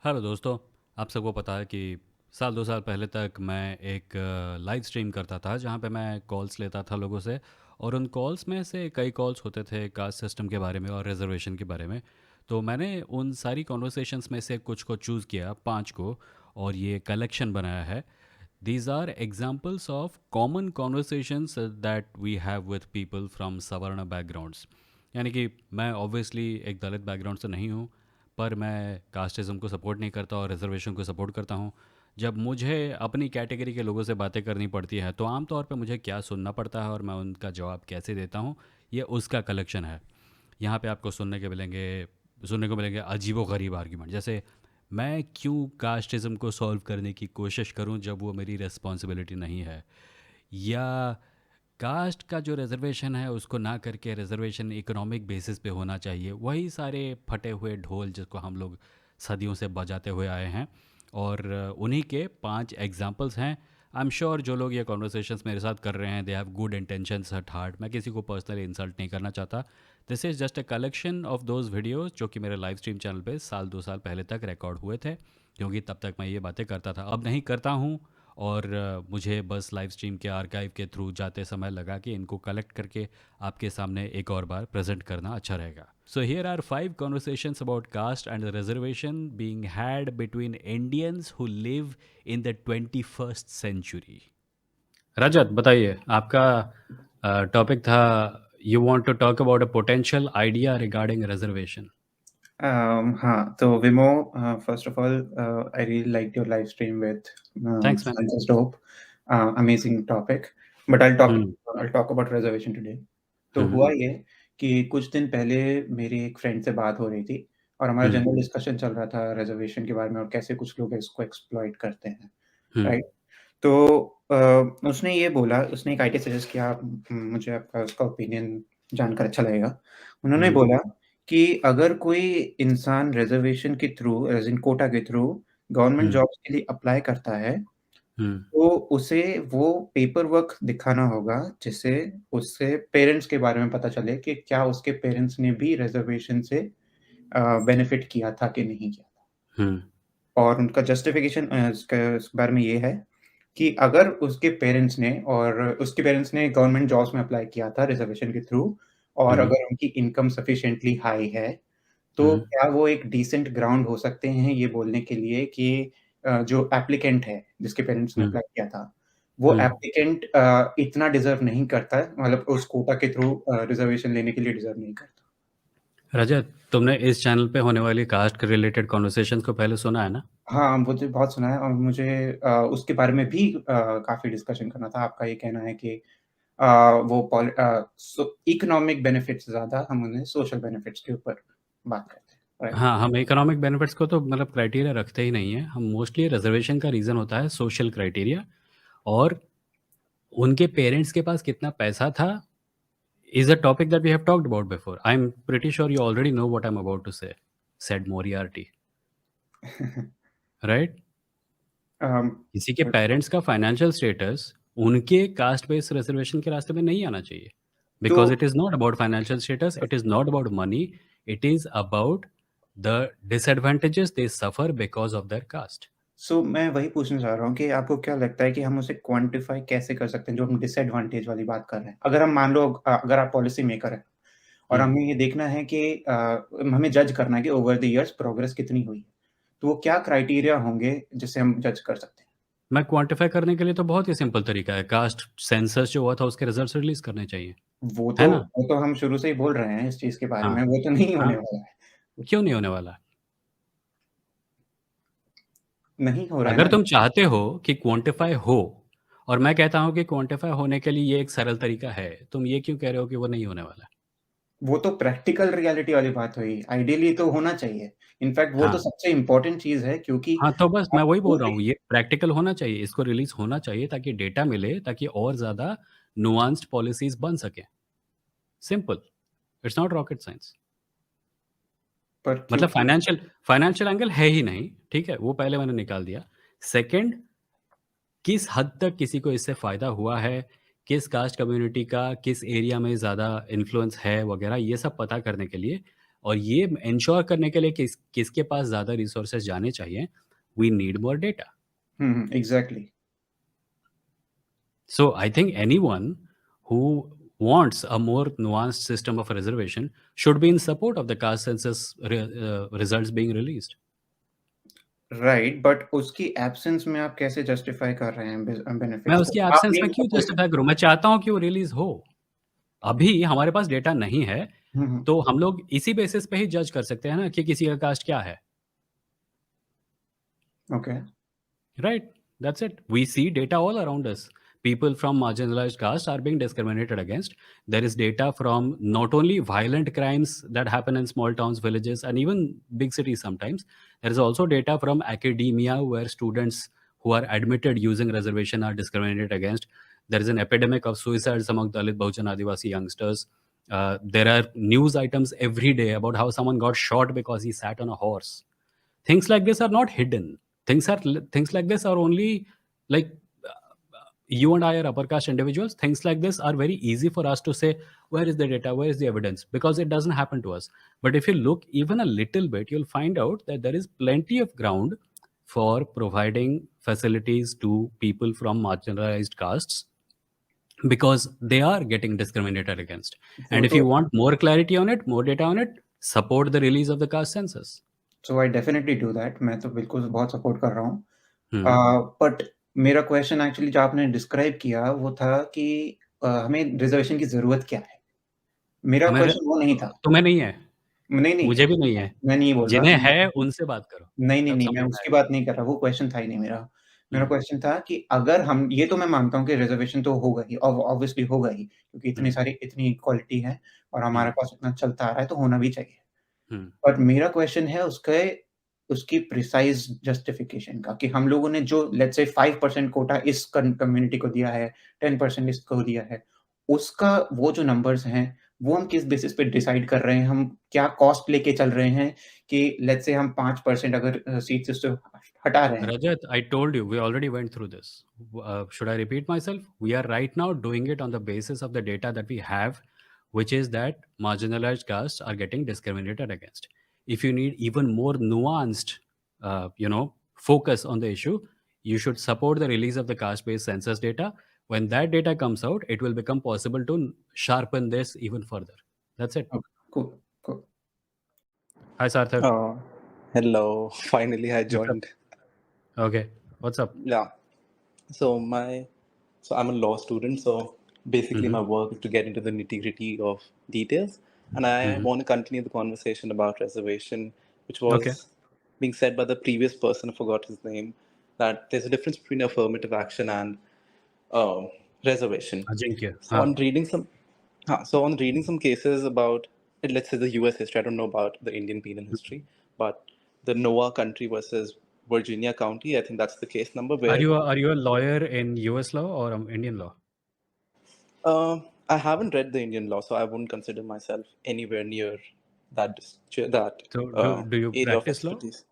Hello दोस्तों। आप सबको पता है कि साल 2 साल पहले तक मैं एक लाइव स्ट्रीम करता था जहाँ पे मैं कॉल्स लेता था लोगों से। और उन कॉल्स में से कई कॉल्स होते थे कास्ट सिस्टम के बारे में और रिजर्वेशन के बारे में। तो मैंने उन सारी कॉन्वर्सेशंस में से कुछ को चूज़ किया, 5 को, और ये कलेक्शन बनाया है। These are examples of common conversations that we have with people from savarna backgrounds. यानी कि मैं ऑब्वियसली एक दलित बैकग्राउंड से नहीं हूँ, पर मैं कास्टिज़म को सपोर्ट नहीं करता और रिजर्वेशन को सपोर्ट करता हूँ। जब मुझे अपनी कैटेगरी के लोगों से बातें करनी पड़ती है तो आमतौर पे मुझे क्या सुनना पड़ता है और मैं उनका जवाब कैसे देता हूँ, ये उसका कलेक्शन है। यहाँ पे आपको सुनने को मिलेंगे अजीबो गरीब आर्ग्यूमेंट, जैसे मैं क्यों कास्टिज़म को सॉल्व करने की कोशिश करूँ जब वो मेरी रिस्पॉन्सिबिलिटी नहीं है, या कास्ट का जो रिजर्वेशन है उसको ना करके रिजर्वेशन इकोनॉमिक बेसिस पे होना चाहिए। वही सारे फटे हुए ढोल जिसको हम लोग सदियों से बजाते हुए आए हैं। और उन्हीं के 5 एग्जाम्पल्स हैं। आई एम श्योर जो लोग ये कॉन्वर्सेशंस मेरे साथ कर रहे हैं they have good intentions at heart. मैं किसी को पर्सनली इंसल्ट नहीं करना चाहता। This is just a collection of those videos जो कि मेरे लाइव स्ट्रीम चैनल पे साल 2 साल पहले तक रिकॉर्ड हुए थे, क्योंकि तब तक मैं ये बातें करता था, अब नहीं करता हूँ। और मुझे बस लाइव स्ट्रीम के आर्काइव के थ्रू जाते समय लगा कि इनको कलेक्ट करके आपके सामने एक और बार प्रेजेंट करना अच्छा रहेगा। So here are 5 conversations about caste and reservation being had between Indians who live in the 21st century. Rajat, बताइए, आपका टॉपिक था you want to talk about a potential idea regarding reservation. हाँ, तो विमो, first of all, I really liked your live stream with thanks man. Science is Dope. Amazing topic. But hmm. I'll talk about reservation today. तो हम्म। हुआ ये कि कुछ दिन पहले मेरी एक फ्रेंड से बात हो रही थी और हमारा हम्म। जनरल डिस्कशन चल रहा था रिजर्वेशन के बारे में और कैसे कुछ लोग इसको एक्सप्लॉइट करते हैं, हम्म। राइट? तो उसने ये बोला, उसने एक आइडिया सजेस्ट किया, मुझे आपका उसका ओपिनियन जानकर अच्छा लगेगा। उन्होंने हम्म। बोला कि अगर कोई इंसान रिज़र्वेशन के थ्रू, एज़ इन कोटा के थ्रू गवर्नमेंट हम्म। जॉब्स के लिए अप्लाई करता है, हम्म। तो उसे वो पेपर वर्क दिखाना होगा, जिससे उससे पेरेंट्स के बारे में पता चले कि क्या उसके पेरेंट्स ने भी रिज़र्वेशन से बेनिफिट किया था कि नहीं किया था। हम्म। और उनका जस्टिफिकेशन इस बारे में ये है कि अगर उसके पेरेंट्स ने गवर्नमेंट जॉब्स में अप्लाई किया था रिज़र्वेशन के थ्रू और हम्म। अगर उनकी इनकम सफिशिएंटली हाई है, तो हम्म। क्या वो एक डिसेंट ग्राउंड हो सकते हैं ये बोलने के लिए कि जो एप्लीकेंट है, जिसके पेरेंट्स ने हम्म। अप्लाई किया था, वो हम्म। एप्लीकेंट इतना डिज़र्व नहीं करता है, मतलब उस कोटा के थ्रू रिज़र्वेशन लेने के लिए डिज़र्व नहीं करता। रजत, तुमने इस चैनल पे होने वाली कास्ट के रिलेटेड कॉन्वर्सेशंस को पहले सुना है ना? हाँ, मुझे बहुत सुना है और मुझे उसके बारे में भी काफ़ी डिस्कशन करना था। आपका ये कहना है कि अ, इकोनॉमिक बेनिफिट से ज़्यादा हम उन्हें सोशल बेनिफिट्स के ऊपर बात करते हैं, राइट? हाँ, हम इकोनॉमिक बेनिफिट्स को तो मतलब क्राइटेरिया रखते ही नहीं है। हम मोस्टली रिजर्वेशन का रीज़न होता है सोशल क्राइटेरिया। और उनके पेरेंट्स के पास कितना पैसा था is a topic that we have talked about before. I am pretty sure you already know what I am about to say, said Moriarty, right? Um, किसी के पेरेंट्स का फाइनेंशियल स्टेटस उनके कास्ट बेस्ड रिजर्वेशन के रास्ते में नहीं आना चाहिए, तो because it is not about financial status, it is not about money, it is about the disadvantages they suffer because of their cast. मैं वही पूछना चाह रहा हूँ कि आपको क्या लगता है कि हम उसे क्वांटिफ़ाई कैसे कर सकते हैं, जो हम डिसएडवांटेज वाली बात कर रहे हैं? अगर हम मान लो अगर आप पॉलिसी मेकर हैं और हम्म। हमें ये देखना है कि हमें जज करना है कि ओवर द इयर्स प्रोग्रेस कितनी हुई है, तो वो क्या क्राइटेरिया होंगे जिससे हम जज कर सकते हैं? मैं क्वांटिफाई करने के लिए तो बहुत ही सिंपल तरीका है, कास्ट सेंसस जो हुआ था उसके रिजल्ट रिलीज करने चाहिए, है ना? वो तो हम शुरू से ही बोल रहे हैं इस चीज़ के बारे हाँ। में, वो तो नहीं हाँ, होने वाला है। क्यों नहीं होने वाला? नहीं हो रहा है अगर ना? तुम चाहते हो कि क्वांटिफाई हो, और मैं कहता हूं कि क्वांटिफाई होने के लिए ये एक सरल तरीका है, तुम ये क्यों कह रहे हो कि वो नहीं होने वाला? वो तो प्रैक्टिकल रियलिटी वाली बात हुई। आइडियली तो होना चाहिए। इनफैक्ट वो तो हाँ। सबसे इम्पोर्टेंट चीज़ है क्योंकि हाँ, तो बस मैं आप वही बोल रहा पूरे हूँ, ये प्रैक्टिकल होना चाहिए, इसको रिलीज़ होना चाहिए ताकि डेटा मिले, ताकि और ज़्यादा नुआंस्ड पॉलिसीज़ बन सकें। Simple, it's not rocket science. पर मतलब क्योंकि फाइनेंशियल फाइनेंशियल एंगल है ही नहीं, ठीक है? वो पहले मैंने निकाल दिया। सेकंड, किस हद तक किसी को इससे फ़ायदा हुआ है, किस कास्ट कम्युनिटी का किस एरिया में ज़्यादा इन्फ्लुएंस है वगैरह, ये सब पता करने के लिए और ये इंश्योर करने के लिए किसके पास ज़्यादा रिसोर्सेज जाने चाहिए, we need more data. Exactly. So I think anyone who wants a more nuanced system of reservation should be in support of the caste census results being released. Right, but उसकी absence में आप कैसे justify कर रहे हैं मैं benefits को? उसकी आप एब्सेंस नहीं में क्यों सपोर्ट। जस्टिफाई करूँ? मैं चाहता हूँ कि वो रिलीज़ हो। अभी हमारे पास डेटा नहीं है, हुँ, हुँ, तो हम लोग इसी बेसिस पे ही जज कर सकते हैं ना कि किसी का कास्ट क्या है। Okay. Right. That's it. We see data all around us. People from marginalized castes are being discriminated against. There is data from not only violent crimes that happen in small towns, villages, and even big cities sometimes. There is also data from academia where students who are admitted using reservation are discriminated against. There is an epidemic of suicides among Dalit, Bahujan, Adivasi youngsters. There are news items every day about how someone got shot because he sat on a horse. Things like this are not hidden. Things like this are only like you and I are upper caste individuals. Things like this are very easy for us to say, where is the data, where is the evidence, because it doesn't happen to us. But if you look even a little bit, you'll find out that there is plenty of ground for providing facilities to people from marginalized castes because they are getting discriminated against. वो And if तो you want more clarity on it, more data on it, support the release of the caste census. So I definitely do that, मैं तो बिल्कुल बहुत support कर रहा हूँ। Hmm. But मेरा क्वेश्चन एक्चुअली जो आपने डिस्क्राइब किया वो था कि हमें रिज़र्वेशन की ज़रूरत क्या है? मेरा हमें क्वेश्चन वो नहीं था। तुम्हें नहीं है, नहीं, नहीं, मुझे भी नहीं है। मैं नहीं बोल रहा। जिन्हें है उनसे बात करो, नहीं, नहीं, तब नहीं, मैं समझ में उसकी आएगा। बात नहीं कर रहा, वो क्वेश्चन था ही नहीं मेरा। मेरा हुँ, क्वेश्चन था कि अगर हम ये तो मैं मानता हूँ कि रिज़र्वेशन तो होगा ही, ऑब्वियसली होगा ही, क्योंकि हुँ, इतनी इक्वालिटी है और हमारे हुँ, पास इतना चलता आ रहा है, तो होना भी चाहिए। हुँ। बट मेरा क्वेश्चन है उसकी प्रिसाइज़ जस्टिफिकेशन का, कि हम लोगों ने जो लेट्स से 5% कोटा इस कम्युनिटी को दिया है, 10% इसको दिया है, उसका वो जो नंबर्स हैं, वो हम किस बेसिस पे डिसाइड कर रहे हैं? हम क्या कॉस्ट लेके चल रहे हैं कि लेट्स से हम 5% अगर सीट्स उससे हटा रहे हैं। Rajat, I told you, we already went through this. Should I repeat myself? We are right now doing it on the basis of the data that we have, which is that marginalized castes are getting discriminated against. If you need even more nuanced, focus on the issue, you should support the release of the caste-based census data. When that data comes out, it will become possible to sharpen this even further. That's it. Okay, cool, cool. Hi, Sarthak. Uh, Hello. Finally, I What's up? joined. Okay. What's up? Yeah. So I'm a law student. So basically, Mm-hmm. my work is to get into the nitty-gritty of details, and I Mm-hmm. want to continue the conversation about reservation, which Okay. was being said by the previous person. I forgot his name. That there's a difference between affirmative action and reservation. Ajinkya. So हाँ. on reading some, on reading some cases about, let's say the U.S. history. I don't know about the Indian penal history, but the Noah country versus Virginia County. I think that's the case number Are where you a lawyer in US law or Indian law? I haven't read the Indian law, so I wouldn't consider myself anywhere near that So do you area of practice law? expertise.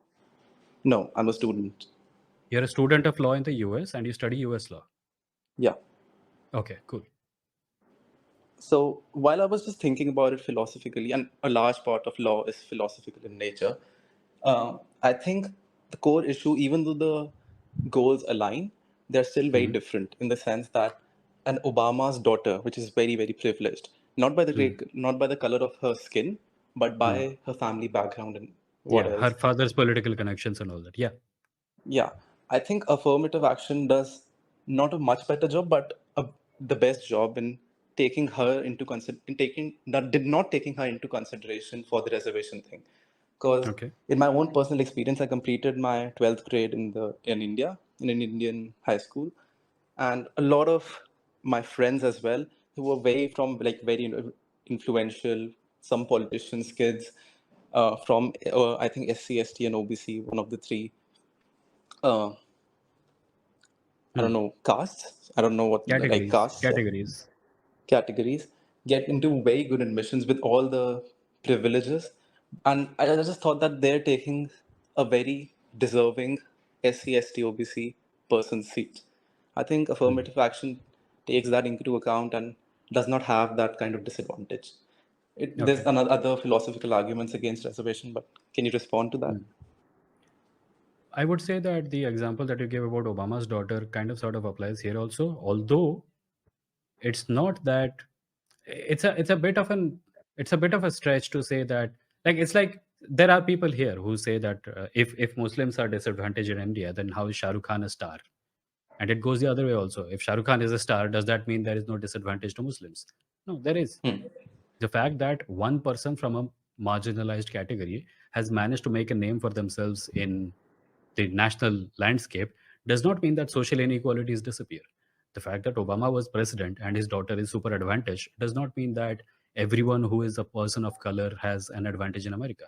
No, I'm a student. You're a student of law in the US and you study US law. Yeah. Okay, cool. So while I was just thinking about it philosophically, and a large part of law is philosophical in nature, I think the core issue, even though the goals align, they're still very Hmm. different in the sense that an Obama's daughter, which is very, very privileged, Hmm. not by the color of her skin, but Hmm. by her family background and what Yeah, her else. father's political connections and all that. Yeah. Yeah, I think affirmative action does not a much better job, but the best job in taking her into in taking not did not taking her into consideration for the reservation thing. Because Okay. in my own personal experience, I completed my 12th grade in India in an Indian high school, and a lot of my friends as well who were very influential, some politicians' kids from I think SC, ST, and OBC, one of the three. Uh, I Hmm. don't know, castes. I don't know what like Categories. castes Categories. categories get into very good admissions with all the privileges, and I just thought that they're taking a very deserving SC, ST, OBC person's seat. I think Hmm. affirmative action takes that into account and does not have that kind of disadvantage. There's Okay. another other philosophical arguments against reservation, but can you respond to that? Mm. I would say that the example that you gave about Obama's daughter kind of sort of applies here also, although it's not that it's a bit of an it's a bit of a stretch to say that, like, it's like there are people here who say that if Muslims are disadvantaged in India, then how is Shah Rukh Khan a star? And it goes the other way also. If Shah Rukh Khan is a star, does that mean there is no disadvantage to Muslims? No, there is. Hmm. The fact that one person from a marginalized category has managed to make a name for themselves in the national landscape does not mean that social inequalities disappear. The fact that Obama was president and his daughter is super advantaged does not mean that everyone who is a person of color has an advantage in America.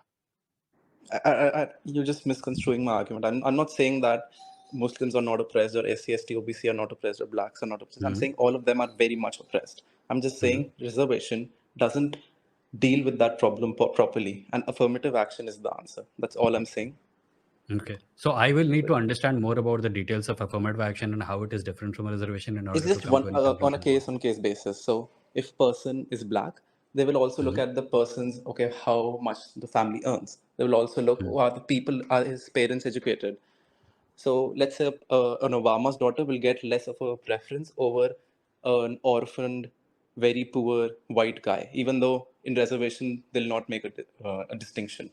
You're just misconstruing my argument. I'm not saying that Muslims are not oppressed or SC, ST, OBC are not oppressed or blacks are not oppressed. I'm Mhm. saying all of them are very much oppressed. I'm just Mhm. saying reservation doesn't deal with that problem properly, and affirmative action is the answer. That's all I'm saying. Okay. So I will need to understand more about the details of affirmative action and how it is different from a reservation in It's order to just come one to any on a conclusion. case on case basis. So if person is black, they will also look Mhm. at the person's, okay, how much the family earns. They will also look, Mhm. are the people, are his parents educated? So let's say an Obama's daughter will get less of a preference over an orphaned, very poor white guy, even though in reservation they'll not make a distinction.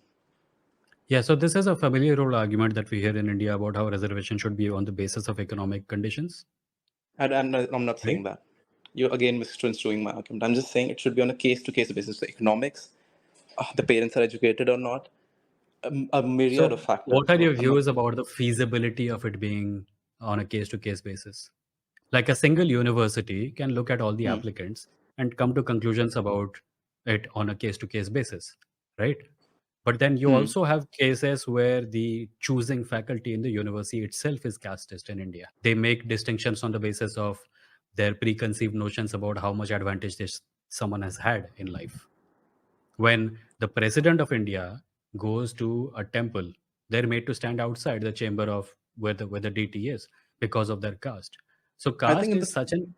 Yeah, so this is a familiar old argument that we hear in India about how reservation should be on the basis of economic conditions, And I'm not right? saying that. You're again misconstruing my argument. I'm just saying it should be on a case to case basis. So economics, the parents are educated or not, a myriad of So, what factors. are So your I'm not. views about the feasibility of it being on a case to case basis? Like a single university can look at all the Hmm. applicants and come to conclusions about it on a case to case basis, right? But then you Hmm. also have cases where the choosing faculty in the university itself is casteist in India. They make distinctions on the basis of their preconceived notions about how much advantage someone has had in life. When the president of India goes to a temple, they're made to stand outside the chamber of where the deity is because of their caste. So I think caste in is the. such an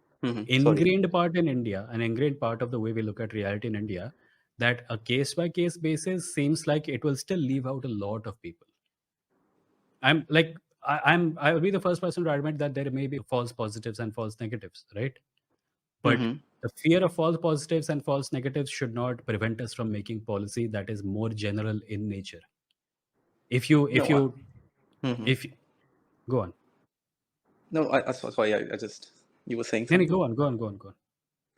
Sorry. ingrained part in India, an ingrained part of the way we look at reality in India, that a case by case basis seems like it will still leave out a lot of people. I'm like I will be the first person to admit that there may be false positives and false negatives, right? But Hmm. the fear of false positives and false negatives should not prevent us from making policy that is more general in nature. If you if No. you Mhm. if go on. No, sorry, I just, you were saying No, no, something. go on.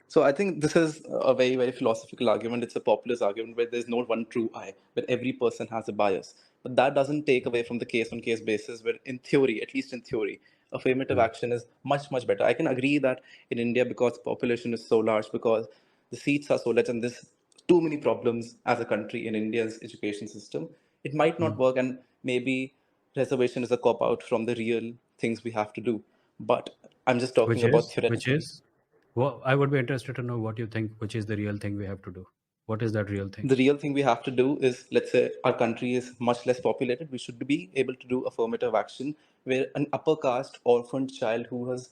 So I think this is a very, very philosophical argument. It's a populist argument where there's no one true I, where every person has a bias. But that doesn't take away from the case on case basis, where in theory, at least in theory, affirmative Hmm. action is much, much better. I can agree that in India, because population is so large, because the seats are so large, and there's too many problems as a country in India's education system, it might Hmm. not work. And maybe reservation is a cop out from the real things we have to do. But I'm just talking Which about is which theoretically. is well, I would be interested to know what you think. Which is the real thing we have to do? What is that real thing? The real thing we have to do is, let's say our country is much less populated, we should be able to do affirmative action where an upper caste orphaned child who's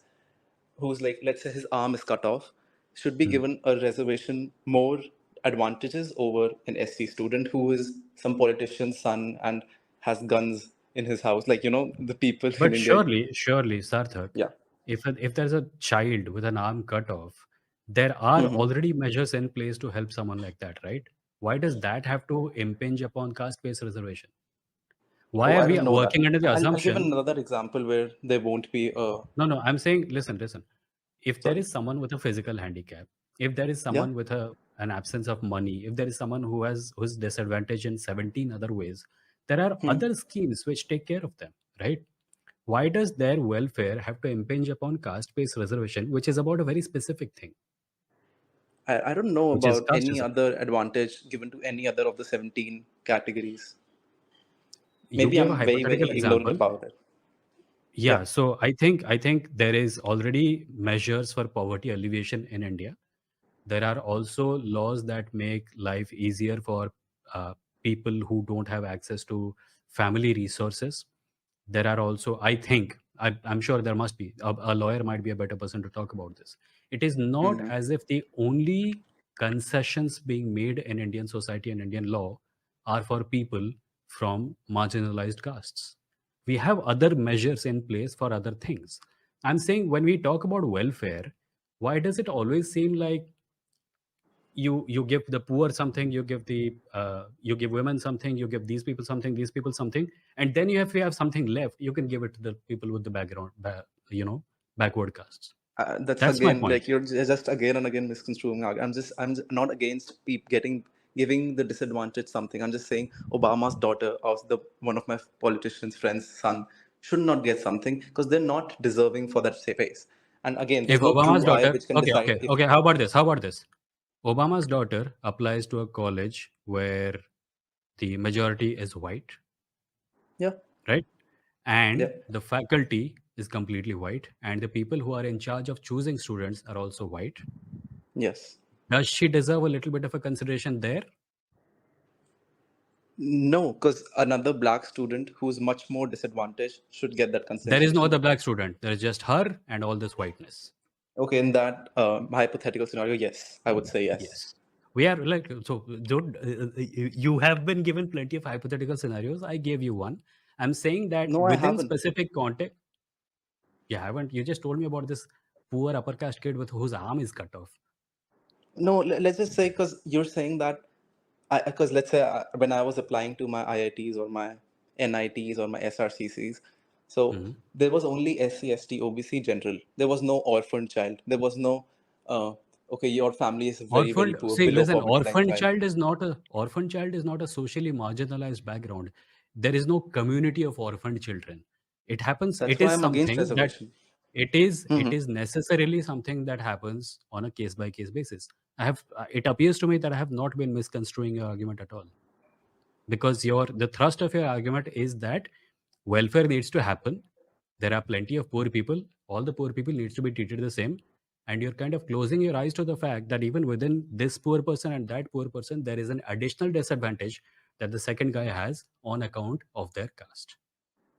like, let's say his arm is cut off, should be Hmm. given a reservation more advantages over an SC student who is some politician's son and has guns in his house, like, the people in But India. surely, Sarthak, Yeah. if there's a child with an arm cut off, there are Hmm. already measures in place to help someone like that, right? Why does that have to impinge upon caste-based reservation? Oh, Why are I we didn't know that. working under the I'll give assumption? another example where there won't be a. No, no, I'm saying, listen. If there Sorry. is someone with a physical handicap, if there is Yeah. someone with an absence of money, if there is someone who's disadvantaged in 17 other ways, there are Hmm. other schemes which take care of them, right? Why does their welfare have to impinge upon caste-based reservation, which is about a very specific thing, I don't know which is about any casteism? other advantage given to any other of the 17 categories. You Maybe gave a I'm very, hypothetical very ignorant example. about it. Yeah. Yeah, so I think there is already measures for poverty alleviation in India. There are also laws that make life easier for uh, people who don't have access to family resources. There are also, I'm sure there must be, a lawyer might be a better person to talk about this. It is not Hmm. as if the only concessions being made in Indian society and Indian law are for people from marginalized castes. We have other measures in place for other things. I'm saying when we talk about welfare, why does it always seem like you give the poor something, you give women something, you give these people something, and then if you have something left, you can give it to the people with the backward castes. That's That's my again point. like you're just again and again misconstruing. I'm just not against giving the disadvantaged something. I'm just saying Obama's daughter or the one of my politician's friends' son should not get something because they're not deserving for that space. And again, If there's no Obama's true eye daughter, which can decide if okay, how about this, Obama's daughter applies to a college where the majority is white, yeah right? yeah And the faculty is completely white, and the people who are in charge of choosing students are also white. yes. Does she deserve a little bit of a consideration there? No, because another black student who's much more disadvantaged should get that There is no consideration. other black student. There is just her and all this whiteness. Okay, in that hypothetical scenario, yes, I would say yes. Yes. We are like, so don't, you have been given plenty of hypothetical scenarios. I gave you one. I'm saying that No, I within haven't. specific context, you haven't. You just told me about this poor upper caste kid with whose arm is cut off. No, let's just say because you're saying that, because let's say when I was applying to my IITs or my NITs or my SRCCs, so Mhm. there was only SC, ST, OBC general. There was no orphan child. There was no, okay, your family is very, very Orphaned, poor, see, below listen, poverty line child. orphan child is not a socially marginalized background. There is no community of orphaned children. It happens, That's it why is I'm against something that reservation. it Hmm. is necessarily something that happens on a case by case basis. It appears to me that I have not been misconstruing your argument at all, because the thrust of your argument is that welfare needs to happen. There are plenty of poor people. All the poor people needs to be treated the same, and you're kind of closing your eyes to the fact that even within this poor person and that poor person, there is an additional disadvantage that the second guy has on account of their caste.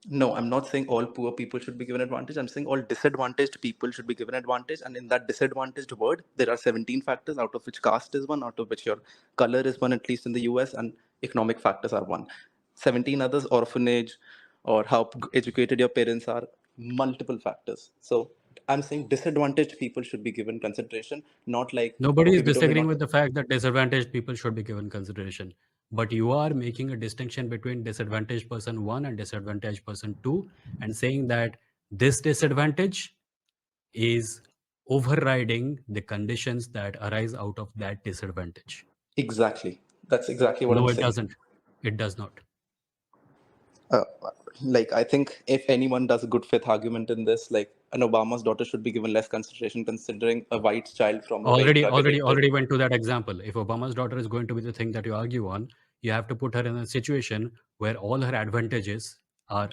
No, I'm not saying all poor people should be given advantage. I'm saying all disadvantaged people should be given advantage. And in that disadvantaged word, there are 17 factors, out of which caste is one, out of which your color is one, at least in the US, and economic factors are one. 17 others, orphanage, or how educated your parents are, multiple factors. So I'm saying disadvantaged people should be given consideration, not like, Nobody okay, is we don't disagreeing want. with the fact that disadvantaged people should be given consideration. But you are making a distinction between disadvantaged person one and disadvantaged person two, and saying that this disadvantage is overriding the conditions that arise out of that disadvantage. Exactly. That's exactly what I'm No, it saying. doesn't. It does not. uh, like I think if anyone does a good faith argument in this, like an Obama's daughter should be given less consideration considering a white child from a very drug-addicted. Already went to that example. If Obama's daughter is going to be the thing that you argue on, you have to put her in a situation where all her advantages are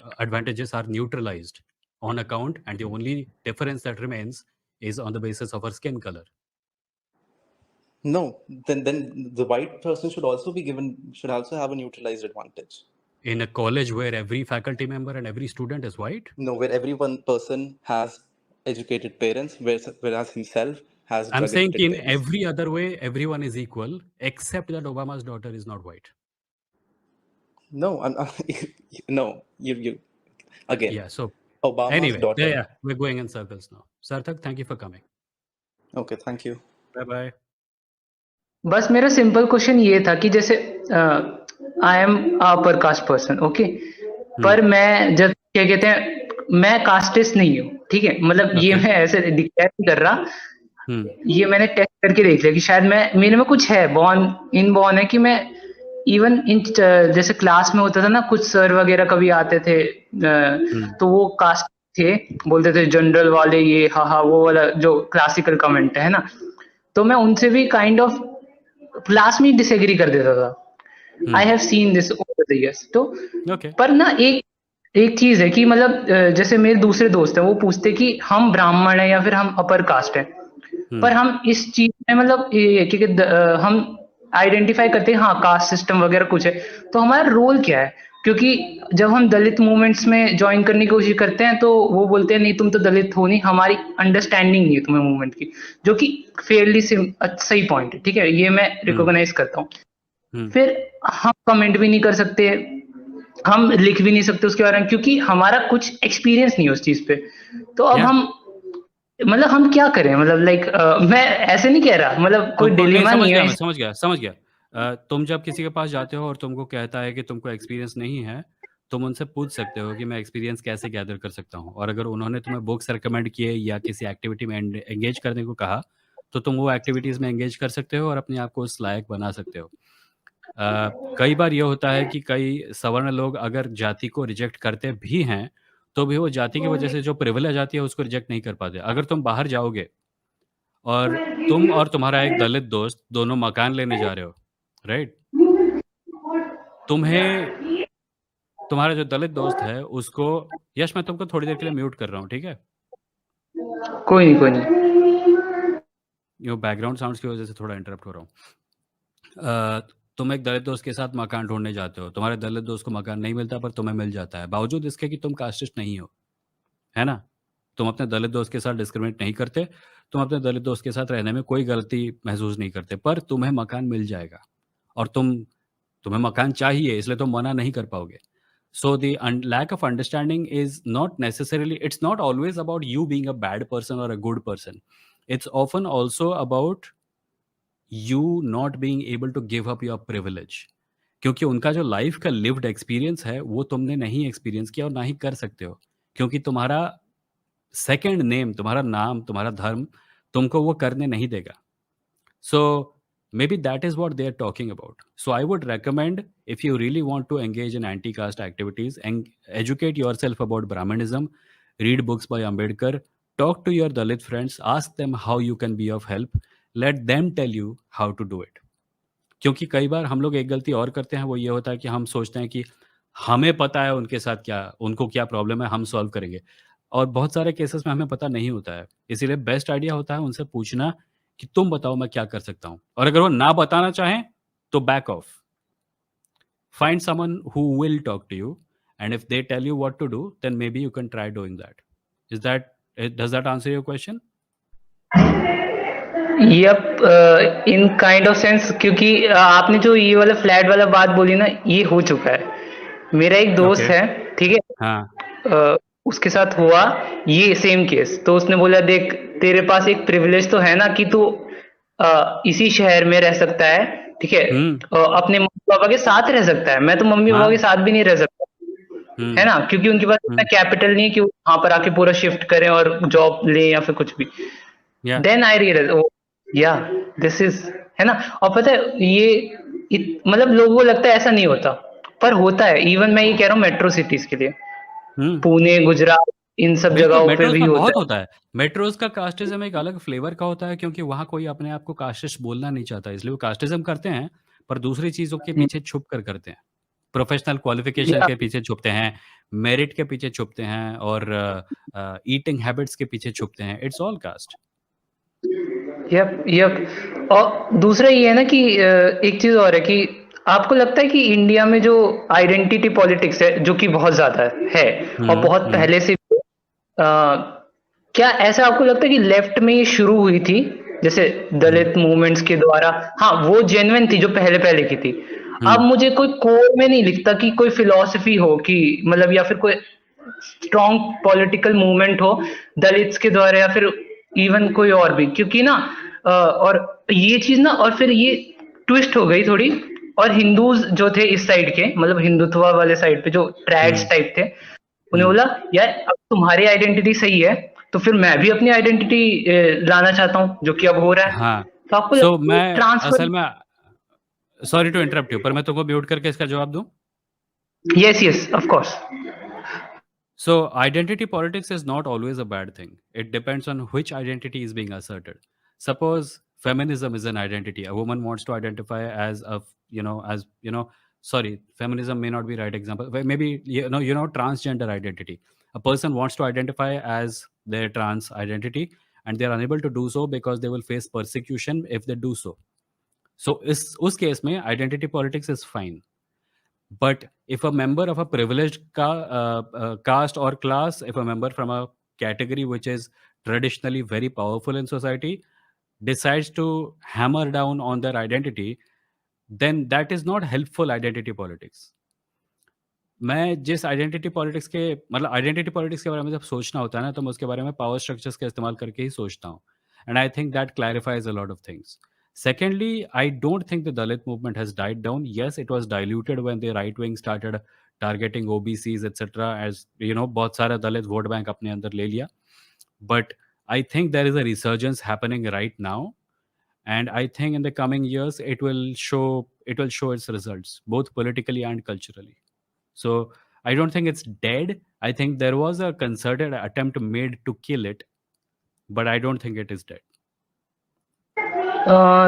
neutralized on account, and the only difference that remains is on the basis of her skin color. No, then the white person should also have a neutralized advantage. In a college where every faculty member and every student is white, No, where every one person has educated parents, whereas himself has I'm saying drug-addicted in parents. every other way, everyone is equal, except that Obama's daughter is not white. No, no, you again, Yeah. So Obama's anyway, daughter. yeah, we're going in circles now. Sarthak, thank you for coming. Okay, thank you. Bye bye. बस मेरा simple question ये था कि जैसे I am upper caste person okay, पर मैं जब क्या कहते हैं मैं कास्टिस्ट नहीं हूँ, ठीक है, मतलब ये Okay. मैं ऐसे डिक्लेयर नहीं कर रहा, Hmm. ये मैंने टेस्ट करके देख लिया कि शायद मैं मेरे में कुछ है, बॉर्न है कि मैं इवन इन जैसे क्लास में होता था ना, कुछ सर वगैरह कभी आते थे तो वो कास्ट थे, बोलते थे जनरल वाले ये हा वो वाला जो क्लासिकल कमेंट है ना, तो मैं उनसे भी काइंड ऑफ क्लास में डिसएग्री कर देता था. I have seen this over the years. तो Okay. पर ना एक चीज है कि मतलब जैसे मेरे दूसरे दोस्त हैं वो पूछते कि हम ब्राह्मण है या फिर हम अपर कास्ट है, पर हम इस चीज में मतलब क्योंकि हम आइडेंटिफाई करते हैं हाँ कास्ट सिस्टम वगैरह कुछ है, तो हमारा रोल क्या है क्योंकि जब हम दलित मूवमेंट्स में ज्वाइन करने की कोशिश करते हैं तो वो बोलते हैं नहीं तुम तो दलित हो नहीं, हमारी अंडरस्टैंडिंग नहीं है तुम्हें मूवमेंट की, जो कि फेयरली सही पॉइंट है, ठीक है, ये मैं रिकॉग्नाइज करता हूँ। फिर हम कमेंट भी नहीं कर सकते, हम लिख भी नहीं सकते उसके बारे में, क्योंकि हमारा कुछ एक्सपीरियंस नहीं है उस चीज पे। तो अब या हम मतलब हम क्या करें, मतलब लाइक मैं ऐसे नहीं कह रहा, मतलब कोई तुमको नहीं डिलेमा समझ नहीं गया, है मैं समझ गया। तुम जब किसी के पास जाते हो और तुमको कहता है कि तुमको एक्सपीरियंस नहीं है, तुम उनसे पूछ सकते हो कि मैं एक्सपीरियंस कैसे गैदर कर सकता हूँ, और अगर उन्होंने तुम्हें बुक्स रिकमेंड किए या किसी एक्टिविटी में एंगेज करने को कहा, तो तुम वो एक्टिविटीज़ में एंगेज कर सकते हो और अपने आप को उस लायक बना सकते हो। कई बार ये होता है कि कई सवर्ण लोग अगर जाति को रिजेक्ट करते भी हैं, तो भी वो जाति की वजह से जो प्रिविलेज आती है उसको रिजेक्ट नहीं कर पाते। अगर तुम बाहर जाओगे और तुम और तुम्हारा एक दलित दोस्त दोनों मकान लेने जा रहे हो, राइट? तुम्हें तुम्हारा जो दलित दोस्त है उसको, यश मैं तुमको थोड़ी देर के लिए म्यूट कर रहा हूँ, ठीक है? कोई नहीं। ये बैकग्राउंड साउंड्स की वजह से थोड़ा इंटरप्ट हो रहा हूँ। तुम एक दलित दोस्त के साथ मकान ढूंढने जाते हो, तुम्हारे दलित दोस्त को मकान नहीं मिलता पर तुम्हें मिल जाता है, बावजूद इसके कि तुम कास्टिस्ट नहीं हो, है ना? तुम अपने दलित दोस्त के साथ डिस्क्रिमिनेट नहीं करते, तुम अपने दलित दोस्त के साथ रहने में कोई गलती महसूस नहीं करते, पर तुम्हें मकान मिल जाएगा और तुम्हें मकान चाहिए, इसलिए तुम मना नहीं कर पाओगे। So the lack of understanding is not necessarily, it's not always about you being a bad person or a good person. It's often also about you not being able to give up your privilege. क्योंकि उनका जो life का lived experience है वो तुमने नहीं experience किया और ना ही कर सकते हो, क्योंकि तुम्हारा सेकंड नेम, तुम्हारा नाम, तुम्हारा धर्म तुमको वो करने नहीं देगा. So maybe that is what they are talking about. So I would recommend, if you really want to engage in anti-caste activities and educate yourself about Brahmanism, read books by Ambedkar, talk to your Dalit friends, ask them how you can be of help, let them tell you how to do it. क्योंकि कई बार हम लोग एक गलती और करते हैं, वो ये होता है कि हम सोचते हैं कि हमें पता है उनके साथ क्या, उनको क्या प्रॉब्लम है, हम सॉल्व करेंगे, और बहुत सारे केसेस में हमें पता नहीं होता है। इसीलिए बेस्ट आइडिया होता है उनसे पूछना कि तुम बताओ मैं क्या कर सकता हूँ, और अगर वो ना बताना चाहें तो back off, find someone who will talk to you, and if they tell you what to do then maybe you can try doing that. Is that, does that answer your question? Yup, in kind of sense, क्योंकि आपने जो ये वाला flat वाला बात बोली ना, ये हो चुका है। मेरा एक दोस्त ओके. है, ठीक है, हाँ. उसके साथ हुआ ये सेम केस। तो उसने बोला देख, तेरे पास एक प्रिविलेज तो है ना कि तू इसी शहर में रह सकता है, ठीक है, अपने मम्मी पापा के साथ रह सकता है। मैं तो मम्मी पापा के हाँ. साथ भी नहीं रह सकता, है ना, क्योंकि उनके पास इतना कैपिटल नहीं है कि वो वहां पर आके पूरा शिफ्ट करें और जॉब ले या फिर कुछ भी। या देन आई रियलाइज, ओ या दिस इज, है ना। और पता है ये मतलब लोगों को लगता है ऐसा नहीं होता, पर होता है। इवन मैं ये कह रहा हूँ मेट्रो सिटीज के लिए, पुणे, गुजरात, इन सब बिल्कुल, जगहों पे मेट्रोज़ भी में होता बहुत है। होता है। मेट्रोज़ का कास्टिज़्म एक अलग फ्लेवर का होता है, क्योंकि वहाँ कोई अपने आप को कास्टिस्ट बोलना नहीं चाहता, इसलिए वो कास्टिज़्म करते हैं, पर दूसरी चीज़ों के हम्म, पीछे छुप कर करते हैं। प्रोफ़ेशनल क्वालिफ़िकेशन या के पीछे छुपते हैं, मेरिट के पीछे छुपते हैं, और ईटिंग हैबिट्स के पीछे छुपते हैं। It's all cast. यप। और दूसरा ये है ना कि एक चीज और है कि आपको लगता है कि इंडिया में जो आइडेंटिटी पॉलिटिक्स है, जो कि बहुत ज्यादा है और हुँ, बहुत हुँ, पहले से क्या ऐसा आपको लगता है कि लेफ्ट में ये शुरू हुई थी, जैसे हुँ, दलित मूवमेंट्स के द्वारा? हाँ, वो जेन्युइन थी जो पहले पहले की थी। अब हुँ, मुझे कोई कोर में नहीं लिखता कि कोई फिलॉसफी हो कि मतलब, या फिर कोई स्ट्रॉन्ग पॉलिटिकल मूवमेंट हो दलित्स के द्वारा, या फिर इवन कोई और भी, क्योंकि ना और ये चीज ना, और फिर ये ट्विस्ट हो गई थोड़ी। और हिंदूज जो थे इस साइड के, मतलब हिंदुत्व वाले साइड पे जो ट्रैड्स हुँ, टाइप थे, उन्हें हुँ। बोला यार अब तुम्हारी आइडेंटिटी सही है, तो फिर मैं भी अपनी आइडेंटिटी लाना चाहता हूँ, जो कि अब हो रहा है। हाँ, तो आपको सो लगता है मैं ट्रांसफर? असल में, सॉरी टू इंटरप्ट यू, पर मैं तुमको म्यूट करके इसका जवाब दूँ? Yes yes, of course. So, identity politics is not always a bad thing. It depends on which identity is being asserted. Suppose feminism is an identity. A woman wants to identify as sorry, feminism may not be right example. But maybe, transgender identity. A person wants to identify as their trans identity, and they are unable to do so because they will face persecution if they do so. So, उस case में identity politics is fine. But if a member of a privileged caste or class, if a member from a category which is traditionally very powerful in society decides to hammer down on their identity, then that is not helpful identity politics. मैं जिस identity politics के मतलब identity politics के बारे में जब सोचना होता है ना, तो मैं उसके बारे में पावर स्ट्रक्चर्स का इस्तेमाल करके ही सोचता हूँ, and I think that clarifies a lot of things. Secondly, I don't think the Dalit movement has died down. Yes, it was diluted when the right wing started targeting OBCs, etc. As you know, बहुत सारा दलित vote bank अपने अंदर ले लिया. But I think there is a resurgence happening right now, and I think in the coming years it will show its results both politically and culturally. So I don't think it's dead. I think there was a concerted attempt made to kill it, but I don't think it is dead.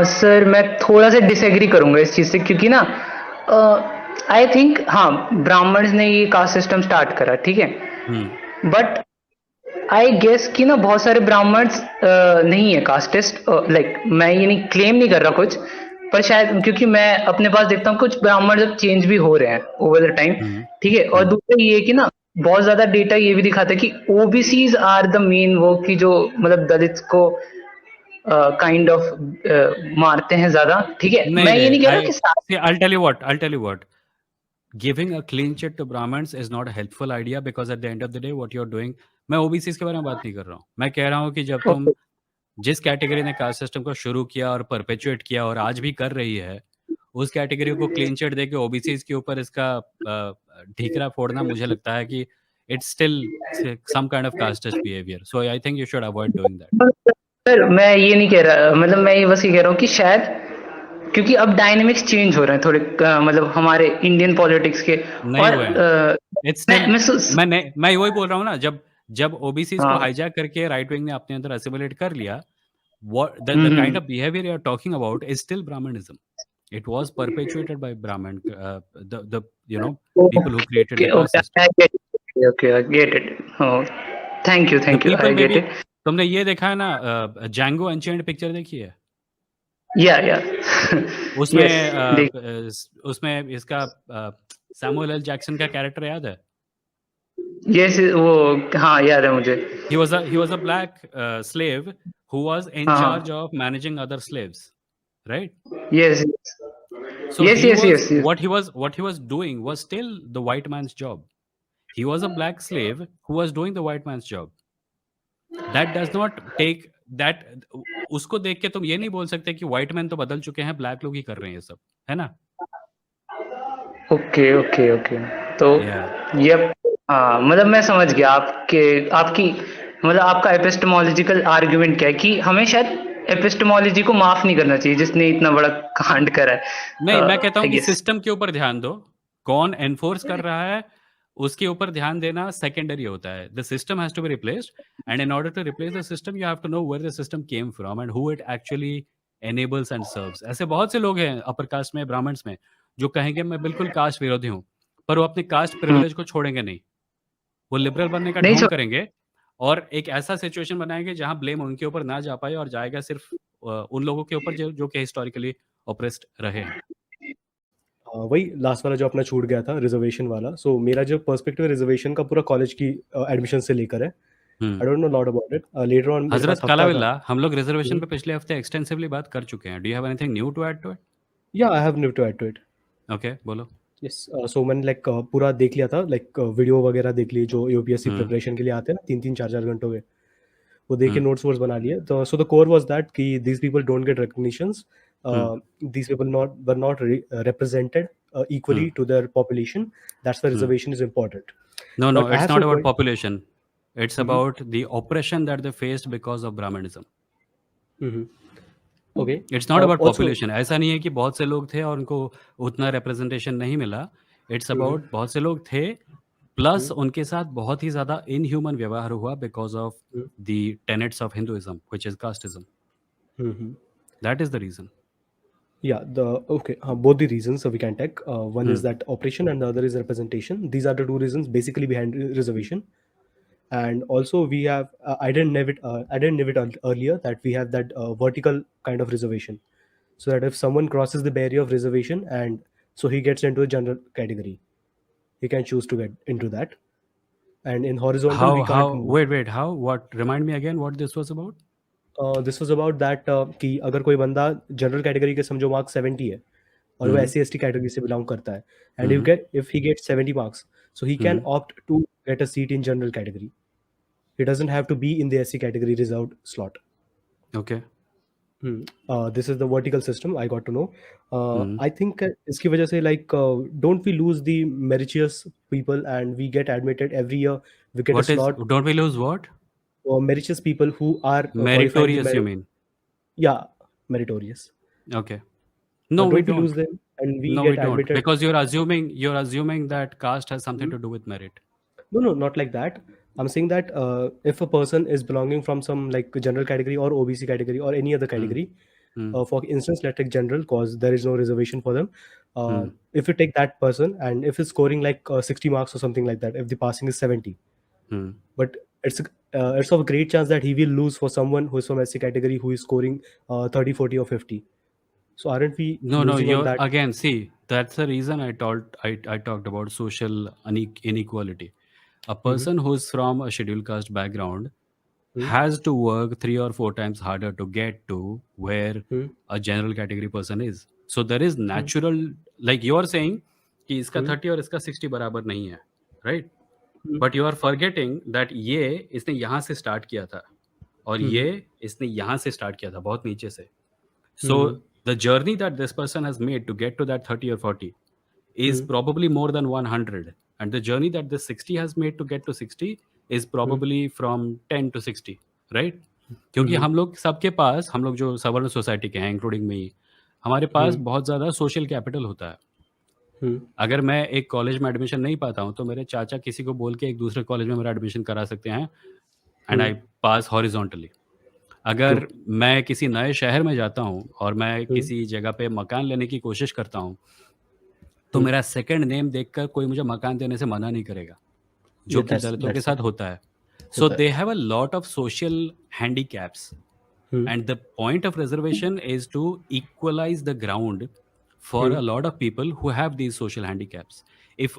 Sir मैं थोड़ा सा disagree करूंगा इस चीज से, क्योंकि ना I think हाँ ब्राह्मण्स ने ये कास्ट सिस्टम स्टार्ट करा, ठीक है, बट आई गेस कि ना बहुत सारे ब्राह्मण्स नहीं है कास्टिस्ट, लाइक मैं ये नहीं क्लेम नहीं कर रहा कुछ, पर शायद क्योंकि मैं अपने पास देखता हूँ कुछ ब्राह्मण जब चेंज भी हो रहे हैं ओवर द टाइम, ठीक है, और दूसरा ये कि ना बहुत ज्यादा डेटा ये भी दिखाता है कि ओबीसीज आर द मेन वो कि जो मतलब दलित को काइंड ऑफ मारते हैं ज्यादा, ठीक है, मैं ये नहीं कह रहा कि See, I'll tell you what. Giving a clean chit to Brahmins is not a helpful idea, because at the end of the day what you're doing, मैं OBCs के बारे में बात नहीं कर रहा हूँ. मैं कह रहा हूँ कि जब तुम जिस कैटेगरी ने कास्ट सिस्टम को शुरू किया और परपेचुएट किया और आज भी कर रही है, उस कैटेगरी को क्लीन चिट देके ओबीसीज के ऊपर इसका ढीकरा फोड़ना, मुझे लगता है कि it's still some kind of casteist behaviour. So I think you should avoid doing that. Sir मैं ये नहीं कह रहा, मतलब मैं ये बस ये कह रहा हूँ कि शायद क्योंकि अब डायनेमिक्स चेंज हो रहे हैं थोड़े, मतलब हमारे इंडियन पॉलिटिक्स के, नहीं और हुए. मैं वही बोल रहा हूँ ना, जब ओबीसीज को हाईजैक करके राइट विंग ने अपने अंदर असिमुलेट कर लिया, what the kind of behavior you are talking about is still Brahmanism. It was perpetuated by Brahmin, the people who created the caste system. I get it. Oh, thank you. I get it. तुमने ये देखा है ना, Django Unchained picture देखी है? Yeah. उसमें इसका Samuel L Jackson का कैरेक्टर याद है? Yes, वो हाँ याद है मुझे. He was a black slave who was in charge of managing other slaves, right? Yes. So yes. What he was doing was still the white man's job. He was a black slave who was doing the white man's job. That does not take that. उसको देख के तुम ये नहीं बोल सकते कि white men तो बदल चुके हैं, black लोग ही कर रहे हैं ये सब, है ना? ओके. तो ये हाँ, मतलब मैं समझ गया आपकी मतलब आपका एपिस्टेमोलॉजिकल आर्गुमेंट क्या है कि हमें शायद एपिस्टेमोलॉजी को माफ नहीं करना चाहिए जिसने इतना बड़ा कांड करा है. नहीं, मैं कहता हूँ कि सिस्टम के ऊपर ध्यान दो, कौन एनफोर्स कर रहा है उसके ऊपर ध्यान देना सेकेंडरी होता है. The system has to be replaced, and in order to replace the system you have to know where the system came from and who it actually enables and serves. ऐसे बहुत से लोग हैं अपर कास्ट में, Brahmins में, जो कहेंगे मैं बिल्कुल कास्ट विरोधी हूँ, पर वो अपने कास्ट प्रिविलेज को छोड़ेंगे नहीं. वो लिबरल बनने का ढोंग करेंगे और एक ऐसा सिचुएशन बनाएंगे जहां ब्लेम उनके ऊपर ना जा पाए और जाएगा सिर्फ उन लोगों के ऊपर जो कि हिस्टोरिकली ऑप्रेस्ड रहे हैं. वही लास्ट वाला जो अपना छूट गया था, रिजर्वेशन वाला. सो मेरा जो पर्सपेक्टिव है रिजर्वेशन का पूरा कॉलेज की एडमिशन से लेकर है. I don't know lot about it. Later on हजरत कालाविल्ला, हम लोग रिजर्वेशन पे पिछले हफ्ते एक्सटेंसिवली बात कर चुके हैं. Do you have anything new to add to it? Yeah I have new to add to it. Okay, बोलो. यस. सो मैंने लाइक पूरा देख लिया था, लाइक वीडियो वगैरह देख ली जो यूपीएससी प्रिपरेशन के लिए आते हैं ना, 3-3, 4-4 घंटों के, वो देख के नोट्स वोट्स बना लिए. तो so the core was that कि these people don't get recognitions, these people were not represented equally to their population. That's why reservation is important. No, it's not about population. It's about the oppression that they faced because of Brahmanism. Okay. It's not about population. ऐसा नहीं है कि बहुत से लोग थे और उनको उतना representation नहीं मिला. It's about बहुत से लोग थे प्लस उनके साथ बहुत ही ज़्यादा inhuman व्यवहार हुआ because of the tenets of Hinduism, which is casteism. That is the reason. Yeah, both the reasons we can take. One is that oppression and the other is representation. These are the two reasons basically behind reservation. And also we have I didn't know it earlier that we have that vertical kind of reservation, so that if someone crosses the barrier of reservation and so he gets into a general category. He can choose to get into that. And in horizontal we can't move. wait, how, what, remind me again what this was about? This was about that कि अगर कोई बंदा general category के समझो marks 70 है और वो हम्म SC/ST category से बिलोंग करता है, and hmm if he gets 70 marks, so he can opt to get a seat in general category. He doesn't have to be in the SC category reserved slot. Okay This is the vertical system I got to know. I think इसकी वजह से like don't we lose the meritorious people and we get admitted every year, we get a what is, slot. don't we lose what? Meritorious people who are qualifying the Meritorious you mean? yeah, meritorious. Okay. No, we Don't we lose don't. them and we No, we get don't. admitted? Because you're assuming that caste has something to do with merit. No, not like that. I'm saying that if a person is belonging from some like general category or OBC category or any other category, for instance, let's take general because there is no reservation for them. If you take that person and if he's scoring like 60 marks or something like that, if the passing is 70, but it's of a great chance that he will lose for someone who is from SC category who is scoring 30, 40 or 50. So aren't we No, losing on you're that? again, see, that's the reason I talked about social inequality. A person who's from a scheduled caste background has to work 3 or 4 times harder to get to where a general category person is. So there is natural, like you are saying कि इसका 30 और इसका 60 बराबर नहीं है, right? But you are forgetting that ये इसने यहाँ से start किया था और ये इसने यहाँ से start किया था बहुत नीचे से. So the journey that this person has made to get to that 30 or 40 is probably more than 100, and the journey that this 60 has made to get to 60 is probably from 10 to 60, right? क्योंकि हम लोग सबके पास, हम लोग जो सवर्ण society के हैं इंक्लूडिंग मी, हमारे पास बहुत ज़्यादा सोशल कैपिटल होता है. अगर मैं एक कॉलेज में एडमिशन नहीं पाता हूँ तो मेरे चाचा किसी को बोल के एक दूसरे कॉलेज में मेरा एडमिशन करा सकते हैं एंड आई पास हॉरिजॉन्टली. अगर मैं किसी नए शहर में जाता हूँ और मैं किसी जगह पे मकान लेने की कोशिश करता हूँ तो मेरा सेकंड नेम देखकर कोई मुझे मकान देने से मना नहीं करेगा, जो कि दलितों के साथ होता है. So they have a lot of social handicaps and the point of reservation is to equalize the ground for a lot of people who have these social handicaps. If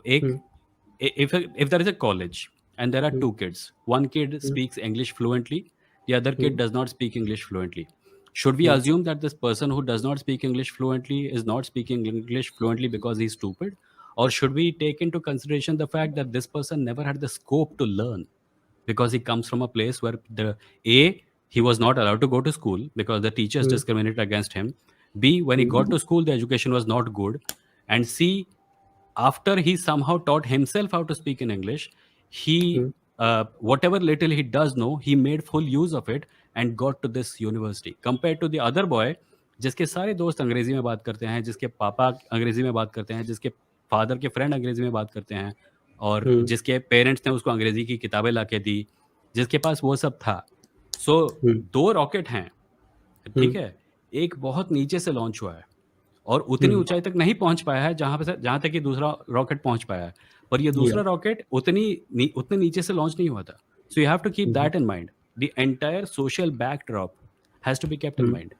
there is a college and there are 2 kids, one kid speaks English fluently, the other kid does not speak English fluently, should we assume that this person who does not speak English fluently is not speaking English fluently because he's stupid, or should we take into consideration the fact that this person never had the scope to learn because he comes from a place where he was not allowed to go to school because the teachers discriminated against him, B, when he got to school the education was not good, and C, after he somehow taught himself how to speak in English, he whatever little he does know, he made full use of it and got to this university, compared to the other boy जिसके सारे दोस्त अंग्रेजी में बात करते हैं, जिसके पापा अंग्रेजी में बात करते हैं, जिसके फादर के फ्रेंड अंग्रेजी में बात करते हैं और जिसके पेरेंट्स ने उसको अंग्रेजी की किताबें ला के दी, जिसके पास वो सब था. सो 2 रॉकेट हैं, ठीक है, एक बहुत नीचे से लॉन्च हुआ है और उतनी ऊंचाई तक नहीं पहुंच पाया है जहां तक कि दूसरा रॉकेट पहुंच पाया है, पर ये दूसरा रॉकेट उतने नीचे से लॉन्च नहीं हुआ था. So you have to keep that in mind. The entire social backdrop has to be kept in mind.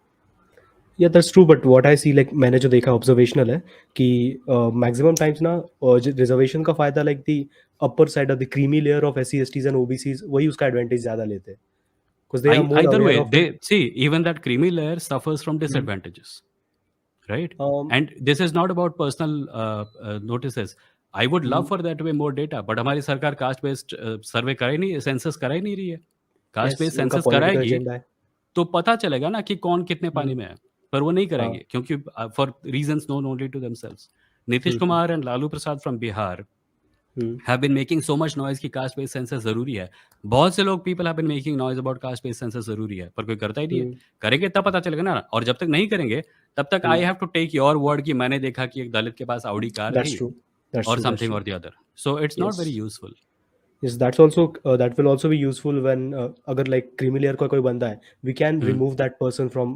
Yeah, that's true, but what I see, like मैंने जो देखा ऑब्जर्वेशनल है कि मैक्सिमम टाइम्स ना रिजर्वेशन का फायदा like the upper side of the creamy layer of SC/STs and OBCs वही उसका एडवांटेज ज्यादा लेते हैं because they are more Either way, aware of they see even that creamy layer suffers from disadvantages, right? And this is not about personal notices. I would love for there to be more data, but हमारी सरकार caste based सर्वे करा ही नहीं, census करा ही नहीं रही है. Caste based उनका census political कराएगी agenda है. तो पता चलेगा ना कि कौन कितने पानी में है, पर वो नहीं करेंगे क्योंकि for reasons known only to themselves. Nitish Kumar and Lalu Prasad from Bihar have been making so much noise कि caste based census जरूरी है. बहुत से लोग people have been making noise about caste based census जरूरी है, पर कोई करता ही नहीं है. करेंगे तब पता चलेगा ना, और जब तक नहीं करेंगे तब तक I have to take your word कि मैंने देखा कि एक दलित के पास Audi कार That's थी true. That's or true. something or the other. So it's not very useful. Yes, that's also that will also be useful when अगर like creamy layer का कोई बंदा है, we can remove that person from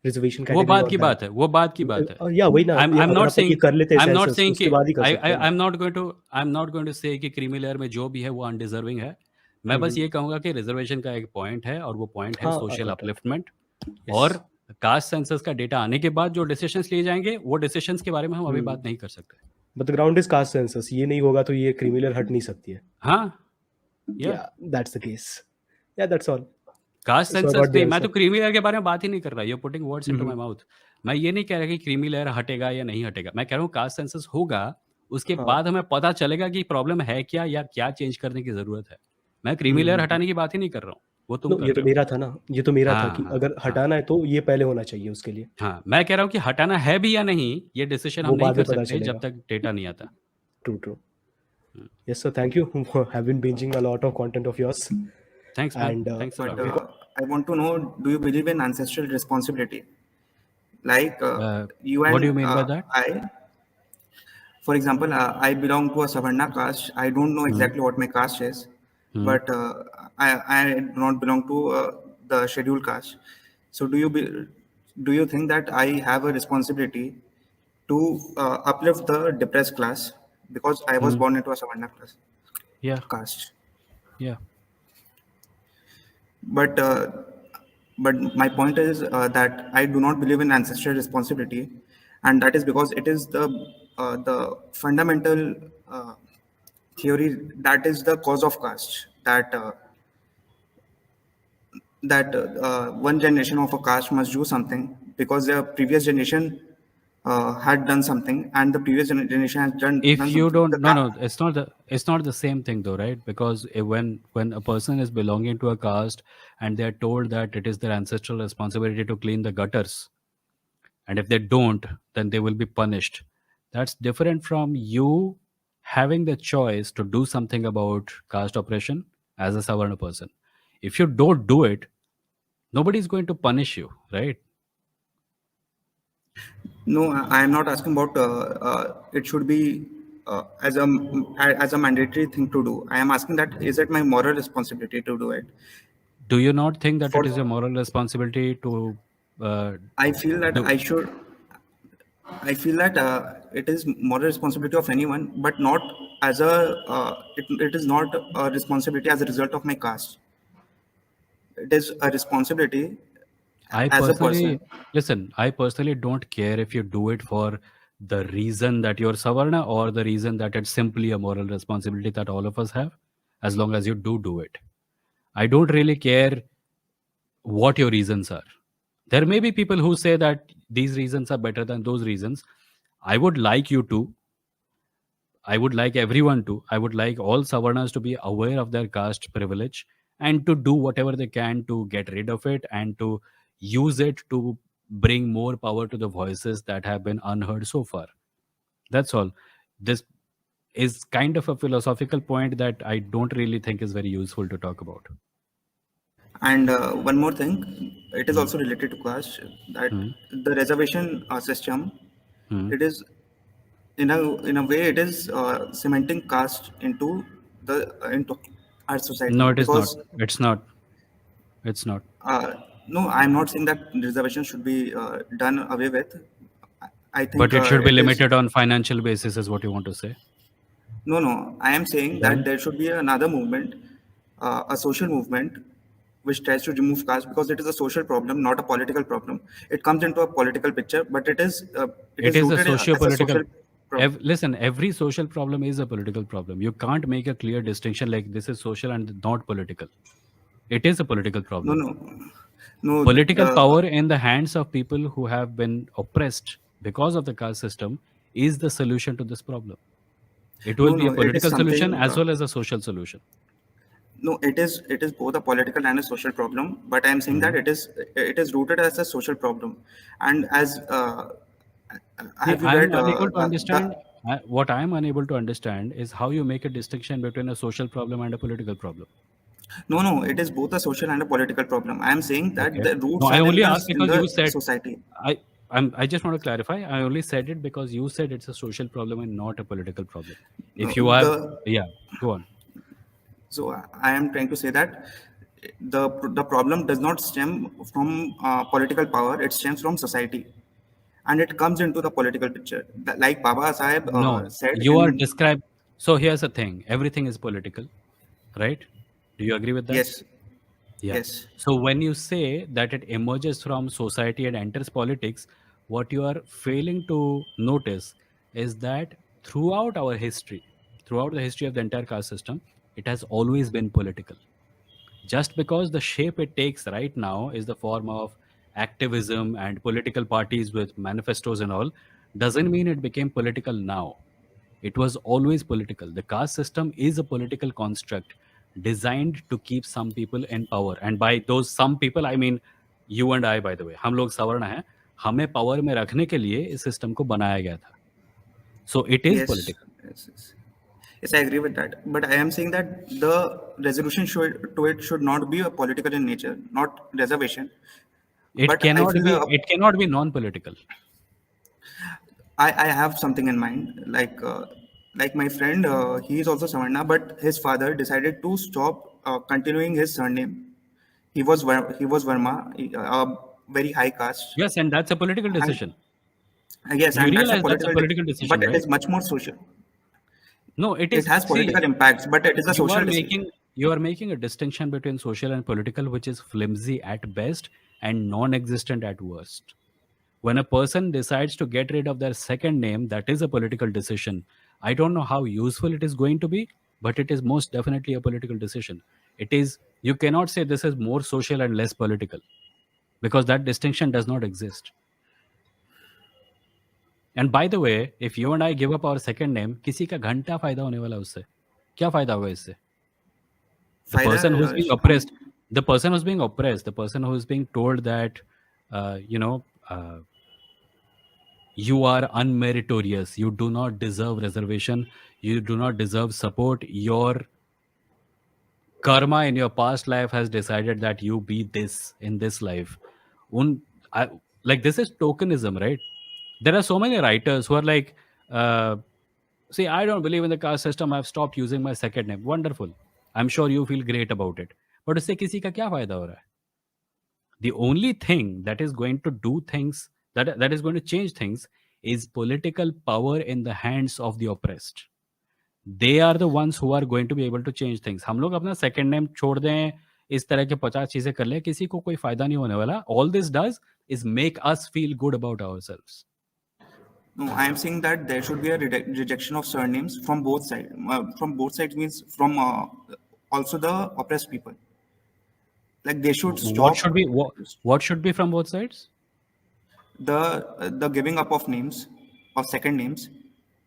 reservation category. वो बात or की that. बात है, वो बात की बात है. Yeah, वही ना. I'm अगर not आप saying ये कर लेते हैं I'm not census, saying उसके कि बाद ही कर सकते हैं. I'm not going to say कि क्रीमी लेयर में जो भी है वो अनडिजर्विंग है. मैं बस ये कहूंगा कि रिजर्वेशन का एक पॉइंट है और वो पॉइंट है हाँ, social got it. Upliftment Yes. और कास्ट सेंसस का डेटा आने के बाद जो डिसीजंस लिए जाएंगे वो डिसीजंस के बारे में हम अभी बात नहीं कर सकते. But the ground is caste census, ये नहीं होगा तो ये क्रीमिलर हट नहीं सकती है. हाँ, yeah yeah that's the case. Yeah that's all. Caste So I census got the नहीं, मैं तो answer. क्रीमी लेयर के बारे में बात ही नहीं कर रहा. You putting words into my mouth. मैं ये नहीं कह रहा कि क्रीमी लेयर हटेगा या नहीं हटेगा. मैं कह रहा हूँ कास्ट सेंसस होगा, उसके हाँ. बाद हमें पता चलेगा कि प्रॉब्लम है क्या या क्या चेंज करने की जरूरत है. मैं क्रीमी लेयर हटाने की बात ही नहीं कर रहा हूँ, वो तुम नो, कर ये रहे तो हो. मेरा था ना, ये तो मेरा था कि हाँ, अगर हाँ, हटाना है तो ये पहले होना चाहिए उसके लिए. हाँ. मैं कह रहा हूँ कि हटाना है भी या नहीं, ये डिसीजन हम वो नहीं बाद में कर पता सकते जब चलेगा. तक डेटा नहीं आता. True, true. Yes, sir. Thank you. Have been binging a lot of content of yours. Thanks man, And thanks a But lot. I want to know, do you believe in ancestral responsibility? Like you What do and you mean by that? I, for example, I belong to a Savarna caste. I don't know exactly what my caste is, but I do not belong to the scheduled caste. So do you think that I have a responsibility to uplift the depressed class because I was born into a Savarna class Yeah, caste? yeah. But my point is that I do not believe in ancestral responsibility, and that is because it is the fundamental theory that is the cause of caste. That one generation of a caste must do something because the previous generation had done something, and the previous generation has If done you something. don't, no, it's not the same thing though, right? Because when a person is belonging to a caste and they are told that it is their ancestral responsibility to clean the gutters, and if they don't, then they will be punished. That's different from you having the choice to do something about caste oppression as a Savarna person. If you don't do it, nobody is going to punish you, right? No, I am not asking about it should be as a mandatory thing to do. I am asking that is it my moral responsibility to do it? Do you not think that For it is your moral responsibility to I feel that do? I feel that it is moral responsibility of anyone, but not as it is not a responsibility as a result of my caste. It is a responsibility I as a personally person. listen. I personally don't care if you do it for the reason that you're Savarna or the reason that it's simply a moral responsibility that all of us have, as long as you do it. I don't really care what your reasons are. There may be people who say that these reasons are better than those reasons. I would like you to. I would like everyone to. I would like all Savarnas to be aware of their caste privilege and to do whatever they can to get rid of it and to use it to bring more power to the voices that have been unheard so far. That's all. This is kind of a philosophical point that I don't really think is very useful to talk about. And one more thing, it is also related to caste that the reservation system, it is in a way it is cementing caste into our society No, it is not. because It's not. It's not. no, I'm not saying that reservation should be done away with. I But think it should be it is limited on financial basis, is what you want to say. no. I am saying that Then there should be another movement, a social movement, which tries to remove caste because it is a social problem, not a political problem. It comes into a political picture, but it it is is a rooted as a socio-political. social problem. Listen, every social problem is a political problem. You can't make a clear distinction like this is social and not political. It is a political No, problem. no, no. Political The power in the hands of people who have been oppressed because of the caste system is the solution to this problem. It will no, be no. a It is political solution something. as well as a social solution. No, it is both a political and a social problem. But I am saying that it is rooted as a social problem. And as See, have you I am read unable to the understand. What I am unable to understand is how you make a distinction between a social problem and a political problem. no, no. It is both a social and a political problem. I am saying that Okay. the No, roots I are in only the asked in because the you said society. I. I just want to clarify. I only said it because you said it's a social problem and not a political problem. No, If you have, the yeah, go on. So I am trying to say that the problem does not stem from political power; it stems from society, and it comes into the political picture. Like Baba Sahib No, said you are in described. So here's the thing. Everything is political, right? Do you agree with that? yes, Yeah. Yes. So when you say that it emerges from society and enters politics, what you are failing to notice is that throughout the history of the entire caste system, it has always been political. Just because the shape it takes right now is the form of activism and political parties with manifestos and all, doesn't mean it became political now. It was always political. The caste system is a political construct designed to keep some people in power. And by those some people, I mean you and I, by the way. हम लोग सवर्ण हैं. हमें power में रखने के लिए इस सिस्टम को बनाया गया था. So it is Yes. political. Yes. Yes, I agree with that. But I am saying that the resolution should not be a political in nature, not reservation. It But I feel cannot be non-political. I have something in mind. Like my friend, he is also Savarna, but his father decided to stop continuing his surname. He was Verma, a very high caste. Yes, and that's a political And decision. yes, You and that's a realize that's a political decision, but it right? is much more social. No, it It is. has See, political impacts, but it is a you social are decision. making a distinction between social and political, which is flimsy at best and non-existent at worst. When a person decides to get rid of their second name, that is a political decision. I don't know how useful it is going to be, but it is most definitely a political decision. It is. You cannot say this is more social and less political, because that distinction does not exist. And by the way, if you and I give up our second name, किसी का घंटा फायदा होने वाला है उससे? क्या फायदा होगा इससे? The फायदा person who's being हम oppressed, the person who's being told that, you know, you are unmeritorious, you do not deserve reservation, you do not deserve support, your karma in your past life has decided that you be this in this life. Un, I, like this is tokenism, right? There are so many writers who are like, see, I don't believe in the caste system, I've stopped using my second name. Wonderful. I'm sure you feel great about it. But उससे किसी का क्या फायदा हो रहा है? The only thing that is going to do things, that is going to change things, is political power in the hands of the oppressed. They are the ones who are going to be able to change things. हम लोग अपना second name छोड़ दें, इस तरह के 50 चीजें कर ले, किसी को कोई फायदा नहीं होने वाला. All this does is make us feel good about ourselves. No, I am saying that there should be a rejection of surnames from both sides. From both sides means from also the oppressed people. Like they should What stop should be from both sides? the giving up of names, of second names.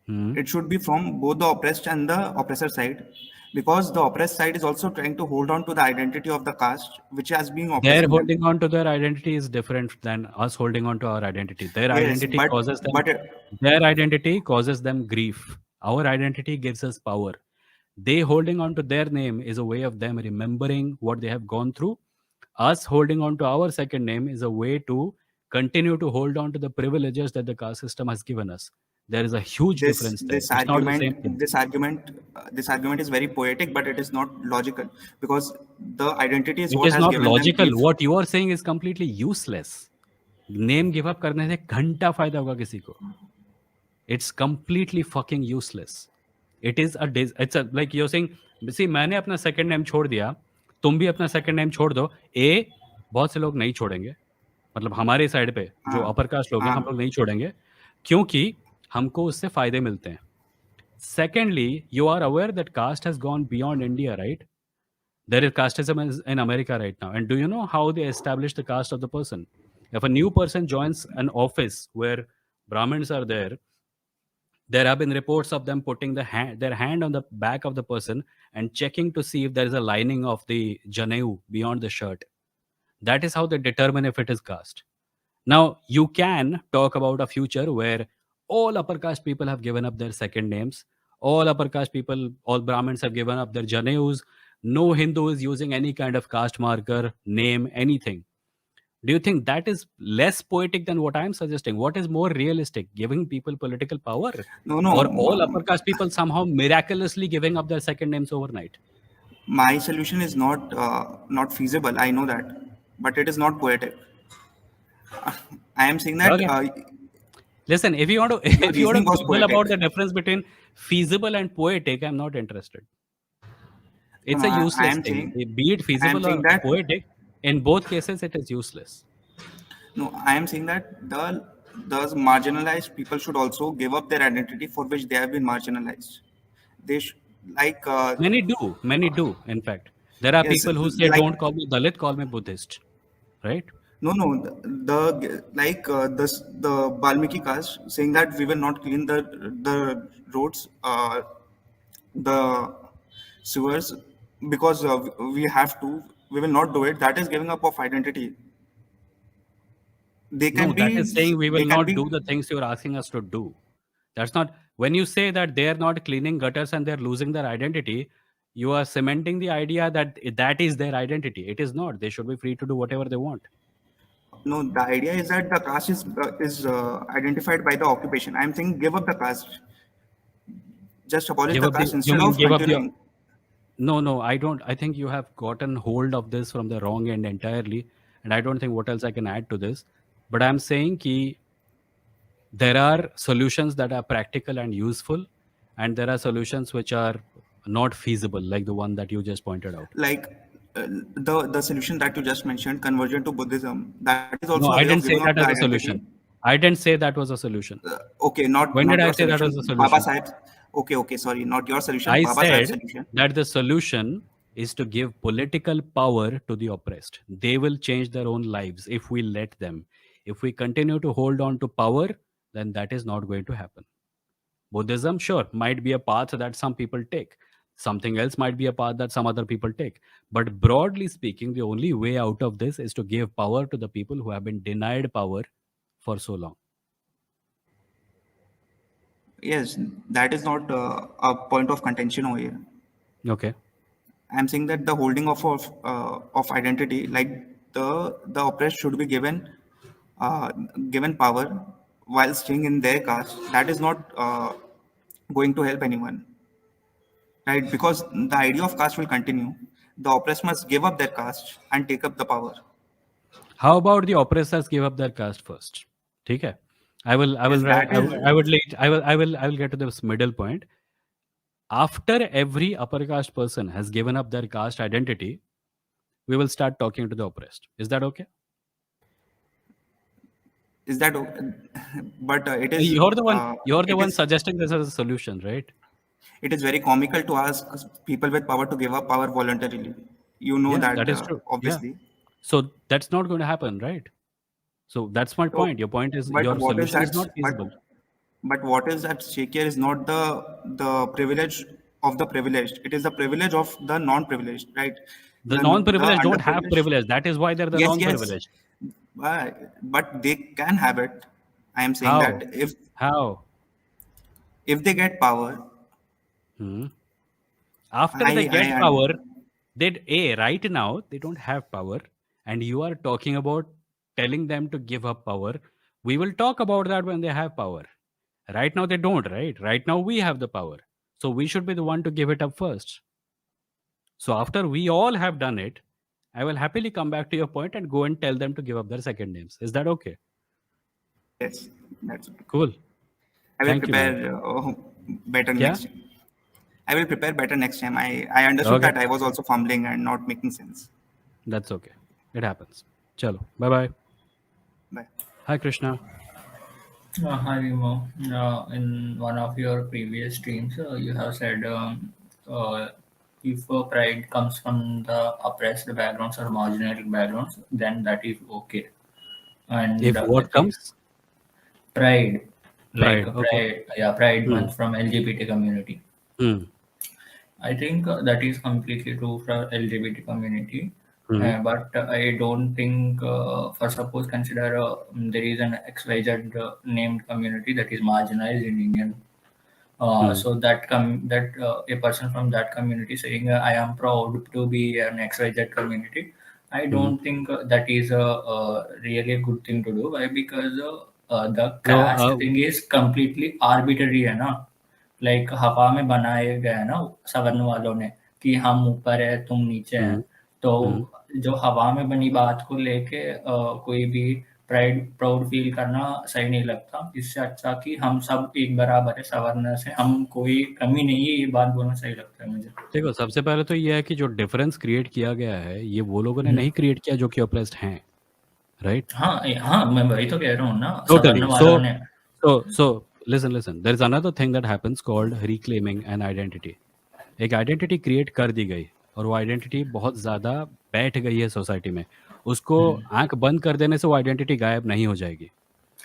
Hmm. It should be from both the oppressed and the oppressor side, because the oppressed side is also trying to hold on to the identity of the caste, which has been Their oppressing them. holding on to their identity is different than us holding on to our identity. Their Yes, identity causes them their identity causes them grief. Our identity gives us power. They holding on to their name is a way of them remembering what they have gone through. Us holding on to our second name is a way to continue to hold on to the privileges that the caste system has given us. There is a huge difference there. It's not the same thing. this argument is very poetic, but it is not logical, because the identity is It what is has not given them logical. grief. What you are saying is completely useless. Name give up करने से घंटा फायदा होगा किसी को? It's completely fucking useless. It's a like you're saying, see, मैंने अपना second name छोड़ दिया, तुम भी अपना second name छोड़ दो. बहुत से लोग नहीं छोड़ेंगे. मतलब हमारे साइड पे जो अपर कास्ट लोग हैं, हम लोग नहीं छोड़ेंगे, क्योंकि हमको उससे फायदे मिलते हैं. Secondly, you are aware that caste has gone beyond India, right? There is casteism in America right now. And do you know how they establish the caste of the person? If a new person joins an office where Brahmins are there have been reports of them putting their hand on the back of the person and checking to see if there is a lining of the janeu beyond the shirt. That is how they determine if it is caste. Now, you can talk about a future where all upper caste people have given up their second names. All upper caste people, all Brahmins have given up their janeus. No Hindu is using any kind of caste marker, name, anything. Do you think that is less poetic than what I'm suggesting? What is more realistic? Giving people political power? No, Or all upper caste people somehow miraculously giving up their second names overnight? My solution is not feasible. I know that, but it is not poetic. I am saying that Okay. Listen, if you want to reasoning was quibble about poetic. the difference between feasible and poetic, I'm not interested. It's No, a I useless am thing. saying, Be it I am feasible or saying that poetic, in both cases, it is useless. no, I am saying that those marginalized people should also give up their identity for which they have been marginalized. They sh- like Many do, in fact. There are yes, people who say, like don't call me Dalit, call me Buddhist, right? no, the like this the Balmiki caste saying that we will not clean the roads, the sewers because we have to. We will not do it. That is giving up of identity. They No, can that is be. saying we will They can not be. do the things you're asking us to do. That's not, when you say that they're not cleaning gutters and they're losing their identity, you are cementing the idea that that is their identity. It is not. They should be free to do whatever they want. No, the idea is that the caste is identified by the occupation. I'm saying give up the caste. Just abolish Give the up the, caste you instead mean of give up the, continuing. no, I don't, I think you have gotten hold of this from the wrong end entirely. And I don't think what else I can add to this. But I'm saying ki there are solutions that are practical and useful, and there are solutions which are not feasible, like the one that you just pointed out. Like the solution that you just mentioned, conversion to Buddhism, that is also No, a way I of didn't giving say up that the as a identity. solution. I didn't say that was a solution. Okay, not When did not I your say that was a solution, Baba solution? Sahib. Okay, sorry, not your solution, I Baba Sahib's said solution. that the solution is to give political power to the oppressed. They will change their own lives if we let them. If we continue to hold on to power, then that is not going to happen. Buddhism, sure, might be a path that some people take. Something else might be a path that some other people take. But broadly speaking, the only way out of this is to give power to the people who have been denied power for so long. Yes, that is not a point of contention over here. Okay. I'm saying that the holding of identity, like the oppressed, should be uh, given power while staying in their caste. That is not going to help anyone, right? Because the idea of caste will continue. The oppressed must give up their caste and take up the power. How about the oppressors give up their caste first? Okay. Yes, that is I will get to this middle point. After every upper caste person has given up their caste identity, we will start talking to the oppressed. Is that okay? is that, but You're the it one is suggesting this as a solution, right? it is very comical to ask people with power to give up power voluntarily. You know Yeah, that that is true. Yeah. obviously. So that's not going to happen, right? So that's my So, point. Your point is but your what is solution is that? not feasible. But what is at stake here is not the privilege of the privileged. It is the privilege of the non-privileged, right? The The non-privileged don't have underprivileged. privilege. That is why they're the Yes, non-privileged. but they can have it. I am saying that How? How? if they get power, Hmm. After they get I power, right now they don't have power, and you are talking about telling them to give up power. We will talk about that when they have power. Right now they don't, right? Right now we have the power. So we should be the one to give it up first. So after we all have done it, I will happily come back to your point and go and tell them to give up their second names. Is that okay? yes, that's okay. Cool. I will Thank you, man. prepare better Yeah? next time. I will prepare better next time. I understood Okay. that I was also fumbling and not making sense. That's okay. It happens. Chalo. Bye bye. Bye. Hi, Krishna. Hi, Vimoh. In one of your previous streams, you have said if pride comes from the oppressed backgrounds or marginal backgrounds, then that is okay. And If I what think comes? pride, like Pride. Okay. Pride Hmm. month from LGBT community. Hmm. I think that is completely true for LGBT community. Hmm. But I don't think, for suppose, consider there is an XYZ named community that is marginalized in Indian. Hmm. So that a person from that community saying I am proud to be an XYZ community, I Hmm. don't think that is a really a good thing to do. Why? Because the No. caste thing is completely arbitrary है ना. Like हवा में बनाए गए हैं ना सवर्ण वालों ने कि हम ऊपर है तुम नीचे हैं. Hmm. तो Hmm. जो हवा में बनी बात को लेके कोई भी प्राउड फील करना सही नहीं लगता। इससे अच्छा कि हम सब एक बराबर है, सवर्ण से हम कोई कमी नहीं है, ये बात बोलना सही लगता है मुझे। देखो, सबसे पहले तो ये है कि जो डिफरेंस क्रिएट किया गया है, ये वो लोगों ने नहीं क्रिएट किया जो कि ऑप्रेस्ड हैं, राइट? हाँ, मैं वही तो कह रहा हूँ ना, Totally. सवर्ण वालों ने। So listen. There is another thing that happens called reclaiming an identity. एक आइडेंटिटी क्रिएट कर दी गई और वो आइडेंटिटी बहुत ज़्यादा बैठ गई है सोसाइटी में। उसको आंख बंद कर देने से वो आइडेंटिटी गायब नहीं हो जाएगी।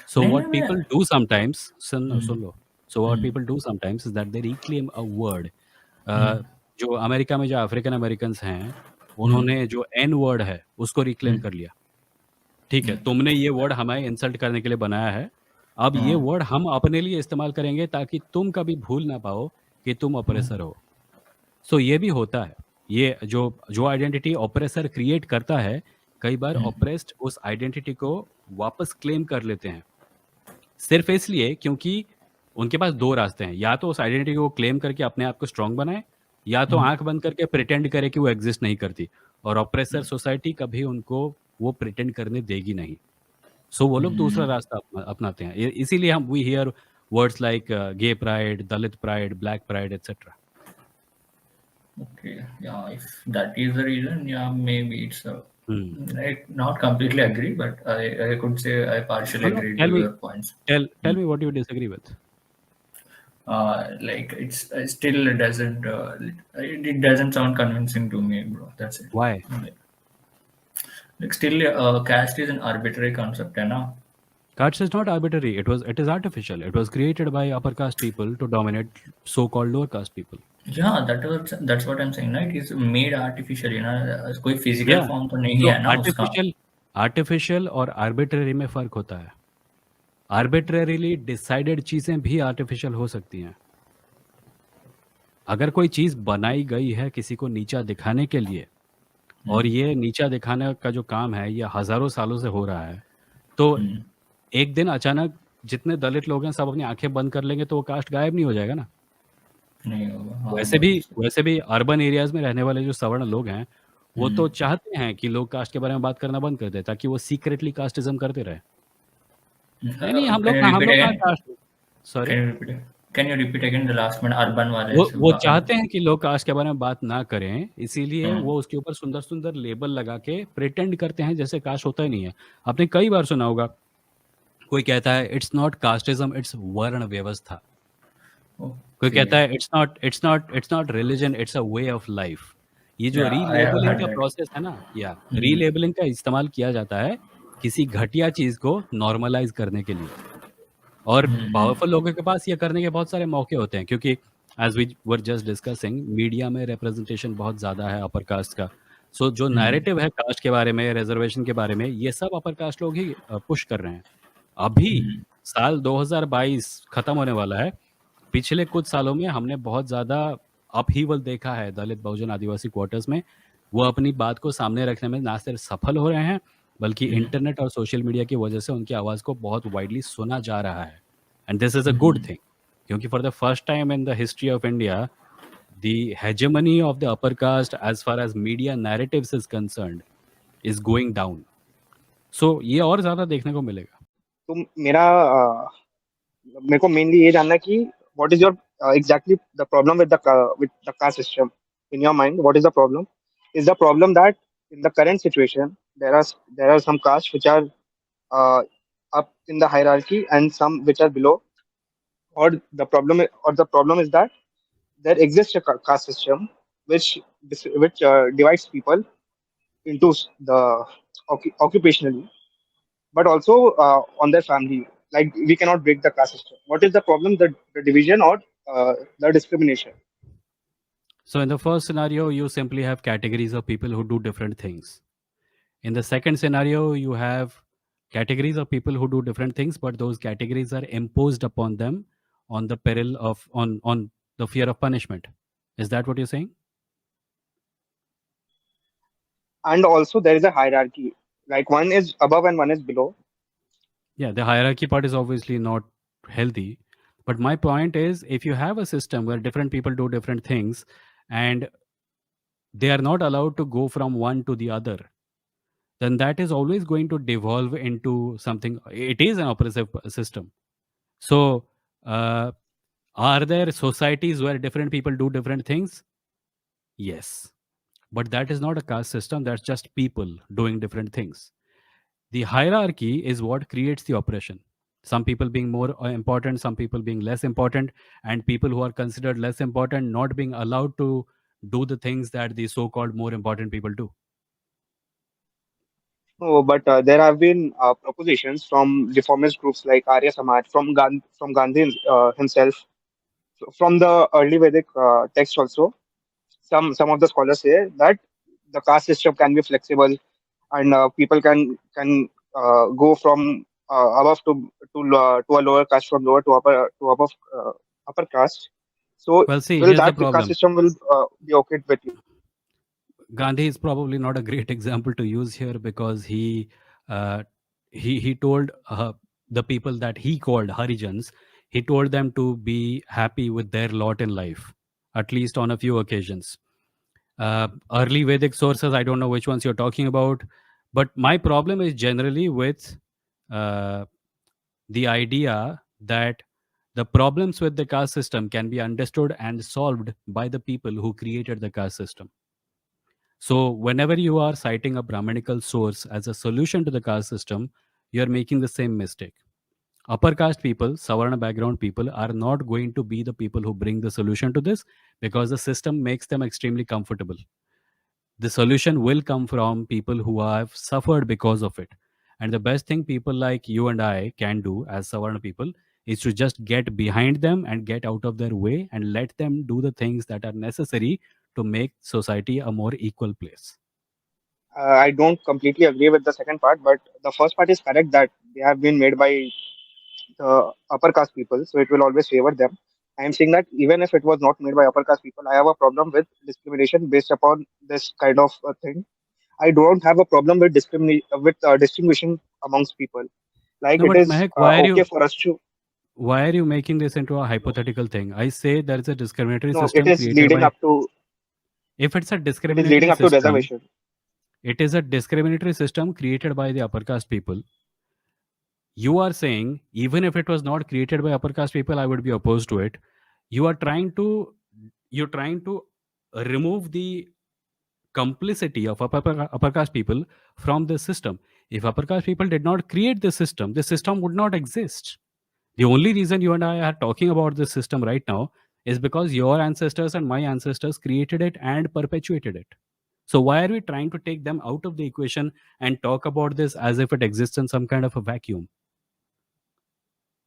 So नहीं what मैं people do sometimes, soon hmm, low. So what hmm, people do sometimes is that they reclaim a word. हम्म, जो अमेरिका में जो अफ्रीकन अमेरिकन हैं, हम्म, उन्होंने जो एन वर्ड है उसको रिक्लेम हम्म, कर लिया। ठीक है, तुमने ये वर्ड हमें इंसल्ट करने के लिए बनाया है, अब ये हाँ, वर्ड हम अपने लिए इस्तेमाल करेंगे ताकि तुम कभी भूल ना पाओ कि तुम ऑपरेसर हो। सो ये भी होता है। ये जो जो आइडेंटिटी ऑपरेसर क्रिएट करता है, कई बार ऑपरेस्ड उस आइडेंटिटी को वापस क्लेम कर लेते हैं, सिर्फ इसलिए क्योंकि उनके पास दो रास्ते हैं, या तो उस आइडेंटिटी को क्लेम करके अपने आप को स्ट्रांग बनाए, या तो आंख बंद करके प्रिटेंड करे कि वो एग्जिस्ट नहीं करती, और ऑपरेसर सोसाइटी कभी उनको वो प्रिटेंड करने देगी नहीं। सो वो लोग दूसरा रास्ता अपनाते हैं। इसीलिए हम we hear words like gay pride, Dalit pride, black pride etcetera. okay, yeah, if that is the reason, yeah, maybe it's like not completely agree, but I could say I partially No, agree to tell me, your points. tell me what you disagree with. Like it's still doesn't it doesn't sound convincing to me, bro. That's it. Why? Like still, caste is an arbitrary concept, है ना? Caste is not arbitrary. It is artificial. It was created by upper caste people to dominate so-called lower caste people. Yeah, that's what I'm saying. Right? It's made artificially, ना? कोई physical Yeah. form तो नहीं So है ना उसका. artificial और arbitrary में फर्क होता है। आर्बिट्रेरीली डिसाइडेड चीजें भी आर्टिफिशियल हो सकती हैं। अगर कोई चीज बनाई गई है किसी को नीचा दिखाने के लिए, और ये नीचा दिखाने का जो काम है ये हजारों सालों से हो रहा है, तो एक दिन अचानक जितने दलित लोग हैं सब अपनी आंखें बंद कर लेंगे तो वो कास्ट गायब नहीं हो जाएगा ना। नहीं होगा। हाँ, वैसे भी अर्बन एरियाज में रहने वाले जो सवर्ण लोग हैं, वो तो चाहते हैं कि लोग कास्ट के बारे में बात करना बंद कर दे, ताकि वो सीक्रेटली कास्टिज्म करते रहे। नहीं, हम लोग कहाँ caste, sorry, Can you repeat again the last one? Urban वाले वो चाहते हैं कि लोग कास्ट के बारे में बात ना करें, इसीलिए वो उसके ऊपर सुंदर सुंदर लेबल लगा के प्रिटेंड करते हैं जैसे कास्ट होता ही नहीं है। आपने कई बार सुना होगा, कोई कहता है इट्स नॉट कास्टिज्म, इट्स वर्ण व्यवस्था। कोई कहता है it's not religion, it's a way of life. ये जो रीलेबलिंग का प्रोसेस है ना, या रीलेबलिंग का इस्तेमाल किया जाता है किसी घटिया चीज को नॉर्मलाइज करने के लिए, और पावरफुल लोगों के पास ये करने के बहुत सारे मौके होते हैं, क्योंकि as we were just discussing, media में रिप्रेजेंटेशन बहुत ज़्यादा है अपर कास्ट का। सो जो नैरेटिव है कास्ट के बारे में, रिजर्वेशन के बारे में, ये सब अपर कास्ट लोग ही पुश कर रहे हैं। अभी साल 2022 खत्म होने वाला है, पिछले कुछ सालों में हमने बहुत ज़्यादा अपहीवल देखा है दलित बहुजन आदिवासी क्वार्टर्स में। वो अपनी बात को सामने रखने में ना सिर्फ सफल हो रहे हैं, बल्कि इंटरनेट और सोशल मीडिया की वजह से उनकी आवाज़ को बहुत वाइडली सुना जा रहा है, and this is a good thing, क्योंकि for the first time in the history of India the hegemony of the upper caste as far as media narratives is concerned is going down. So ये और ज़्यादा देखने को मिलेगा। तो मेरे को मेनली ये जानना है कि what is your exactly the problem with the caste system in your mind? What is the problem? Is the problem that in the current situation there are some castes which are up in the hierarchy and some which are below, or the problem is that there exists a caste system which divides people into the occupationally, but also on their family. Like we cannot break the caste system. What is the problem? The division or the discrimination? So in the first scenario, you simply have categories of people who do different things. In the second scenario, you have categories of people who do different things, but those categories are imposed upon them on the peril of on the fear of punishment. Is that what you're saying? And also there is a hierarchy. Like one is above and one is below. Yeah, the hierarchy part is obviously not healthy. But my point is, if you have a system where different people do different things and they are not allowed to go from one to the other, then that is always going to devolve into something. It is an oppressive system. So, are there societies where different people do different things? Yes. But that is not a caste system, that's just people doing different things. The hierarchy is what creates the oppression. Some people being more important, some people being less important, and people who are considered less important not being allowed to do the things that the so called more important people do. No, but there have been propositions from reformist groups like Arya Samaj, from Gandhi himself, from the early Vedic text also. Some of the scholars say that the caste system can be flexible, and people can go from above to a lower caste, from lower to above upper caste. So Well, see, will here's the that caste problem. system will be okay with you? Gandhi is probably not a great example to use here because uh, he told the people that he called Harijans, he told them to be happy with their lot in life, at least on a few occasions. Early Vedic sources, I don't know which ones you're talking about, but my problem is generally with uh, the idea that the problems with the caste system can be understood and solved by the people who created the caste system. So, whenever you are citing a Brahminical source as a solution to the caste system, you are making the same mistake. Upper caste people, Savarna background people, are not going to be the people who bring the solution to this because the system makes them extremely comfortable. The solution will come from people who have suffered because of it. And the best thing people like you and I can do as Savarna people is to just get behind them and get out of their way and let them do the things that are necessary to make society a more equal place. I don't completely agree with the second part, but the first part is correct that they have been made by the upper caste people, so it will always favor them. I am saying that even if it was not made by upper caste people, I have a problem with discrimination based upon this kind of thing. I don't have a problem with distinguishing amongst people. Like No, it but is Mehak, why are okay you for us to. making this into a hypothetical thing? I say there is a discriminatory No, it system is created leading by. up to. If it's a It is leading discriminatory up to system, reservation. it is a discriminatory system created by the upper caste people. You are saying even if it was not created by upper caste people, I would be opposed to it. You are trying to remove the complicity of upper caste people from the system. If upper caste people did not create the system would not exist. The only reason you and I are talking about this system right now is because your ancestors and my ancestors created it and perpetuated it. So why are we trying to take them out of the equation and talk about this as if it exists in some kind of a vacuum?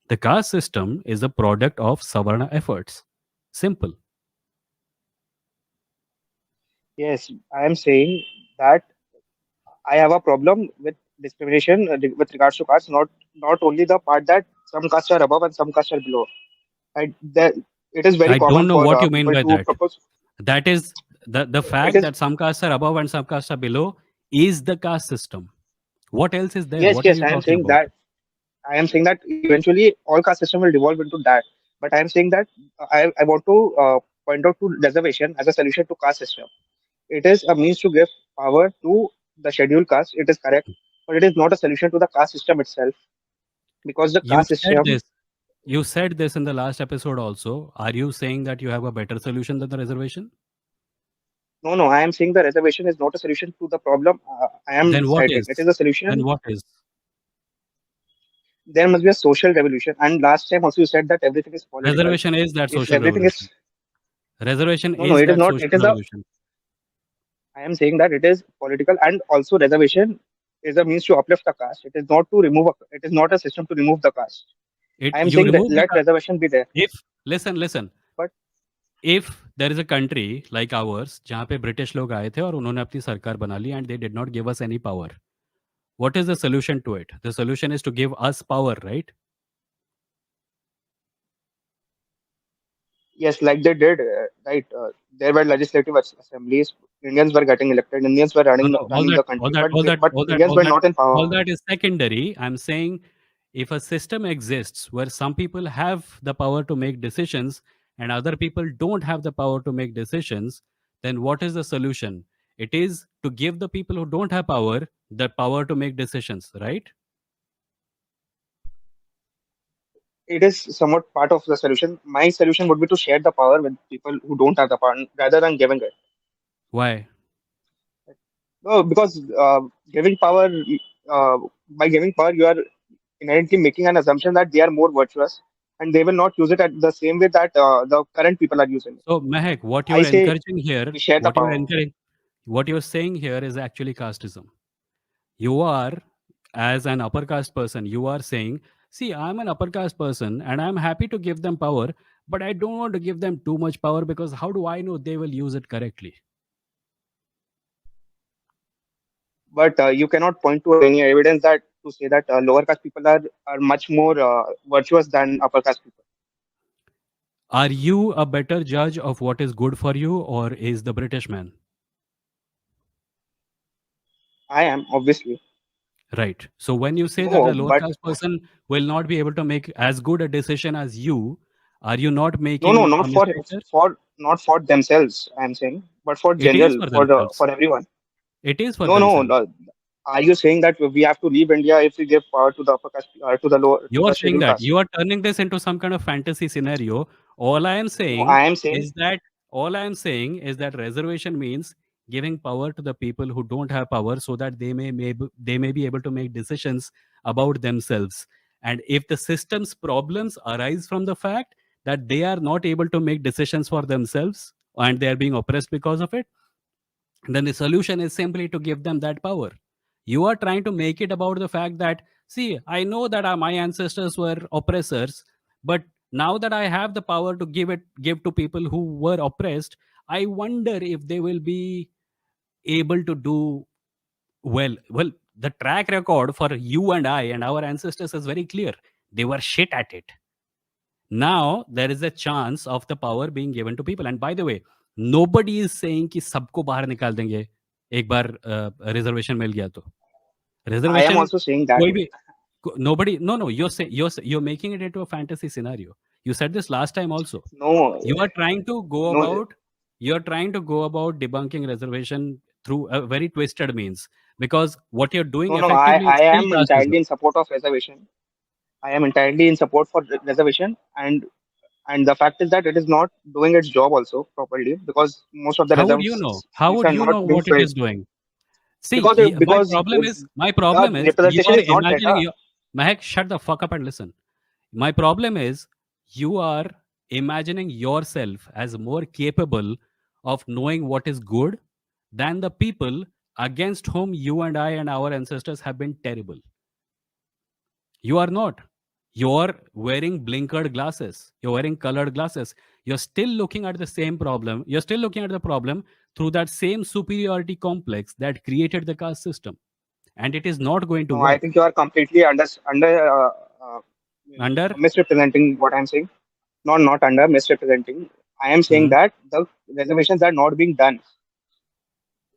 The caste system is a product of Savarna efforts. Simple. Yes, I am saying that I have a problem with discrimination with regards to castes, not only the part that some castes are above and some castes are below. That it is very I common don't know for what you mean people by to that. propose. That is the It fact is that some castes are above and some castes are below is the caste system. What else is there? yes, What are yes. you talking about? I am saying that eventually all caste system will devolve into that. But I am saying that I want to point out to reservation as a solution to caste system. It is a means to give power to the scheduled caste. It is correct, but it is not a solution to the caste system itself because the You caste said system. this. You said this in the last episode also. Are you saying that you have a better solution than the reservation? No, no. I am saying the reservation is not a solution to the problem. I am Then what citing. is? It is a Then solution. what is? There must be a social revolution. And last time also you said that everything is political. Reservation is that If social everything revolution. is Reservation no, no, is it is that not. social It is a. revolution. I am saying that it is political, and also reservation is a means to uplift the caste. It is not to remove. It is not a system to remove the caste. I am You saying that remove the let reservation be there. if listen. But If there is a country like ours जहाँ पे British लोग आए थे और उन्होंने अपनी सरकार बना ली and they did not give us any power, what is the solution to it? The solution is to give us power, right? yes, like they did, right? There were legislative assemblies. Indians were getting elected. Indians were No, running no, running the country, but Indians were not in power. all that is secondary. I'm saying if a system exists where some people have the power to make decisions and other people don't have the power to make decisions, then what is the solution? It is to give the people who don't have power the power to make decisions, right? It is somewhat part of the solution. My solution would be to share the power with people who don't have the power rather than giving it. Why? No, because giving power, uh, by giving power, you are inherently making an assumption that they are more virtuous and they will not use it at the same way that the current people are using it. So Mehak, what I you're say encouraging here, we share the power. what you're saying here is actually casteism. You are, as an upper caste person, you are saying, see, I'm an upper caste person and I'm happy to give them power, but I don't want to give them too much power because how do I know they will use it correctly? But you cannot point to any evidence that to say that lower caste people are much more virtuous than upper caste people. Are you a better judge of what is good for you, or is the British man? I am obviously Right. So when you say that no, the lower but caste person will not be able to make as good a decision as you, are you not no, making a not mistake there? not for themselves. I am saying, but for It is general, for themselves. for everyone. It is for No, no, themselves. no. Are you saying that we have to leave India if we give power to the upper caste, to the lower, to You are the saying scheduled that. caste? You are turning this into some kind of fantasy scenario. All I am No, saying I am saying is that all I am saying is that reservation means giving power to the people who don't have power so that they may be able to make decisions about themselves. And if the system's problems arise from the fact that they are not able to make decisions for themselves and they are being oppressed because of it, then the solution is simply to give them that power. You are trying to make it about the fact that, see, I know that my ancestors were oppressors, but now that I have the power to give to people who were oppressed, I wonder if they will be able to do well. The track record for you and I and our ancestors is very clear. They were shit at it. Now there is a chance of the power being given to people. And by the way, nobody is saying कि सबको बाहर निकाल देंगे एक बार reservation मिल गया तो I am reservation also saying that. कोई भी nobody, no, you're making it into a fantasy scenario. You said this last time also. No, You are trying to go no, about you're trying to go about debunking reservation through a very twisted means, because what you're doing no. effectively is I still am casteism. entirely in support of reservation. I am entirely in support for reservation, and the fact is that it is not doing its job also properly because most of the How would reserved you know? How seats would are you know not being what it filled is doing? See, because my the problem is you representation are is not there. imagining your Mahek, shut the fuck up and listen. My problem is you are imagining yourself as more capable of knowing what is good than the people against whom you and I and our ancestors have been terrible. You are not. You're wearing blinkered glasses. You're wearing colored glasses. You're still looking at the same problem. You're still looking at the problem through that same superiority complex that created the caste system. And it is not going to No, I work. think you are completely uh, Under misrepresenting what I'm saying. Not under misrepresenting. I am saying Mhm. that the reservations are not being done.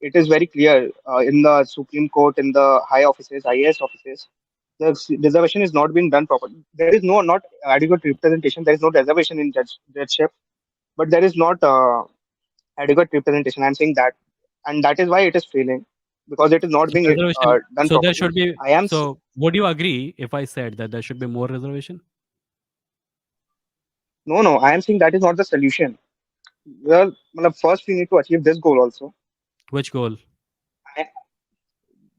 It is very clear in the Supreme Court, in the high offices, IAS offices. The reservation is not being done properly. There is not adequate representation. There is no reservation in judgeship, but there is not adequate representation. I'm saying that, and that is why it is failing because it is not so being reservation. done So there properly. should be. I am So would you agree if I said that there should be more reservation? no. I am saying that is not the solution. Well, first we need to achieve this goal also. Which goal? I,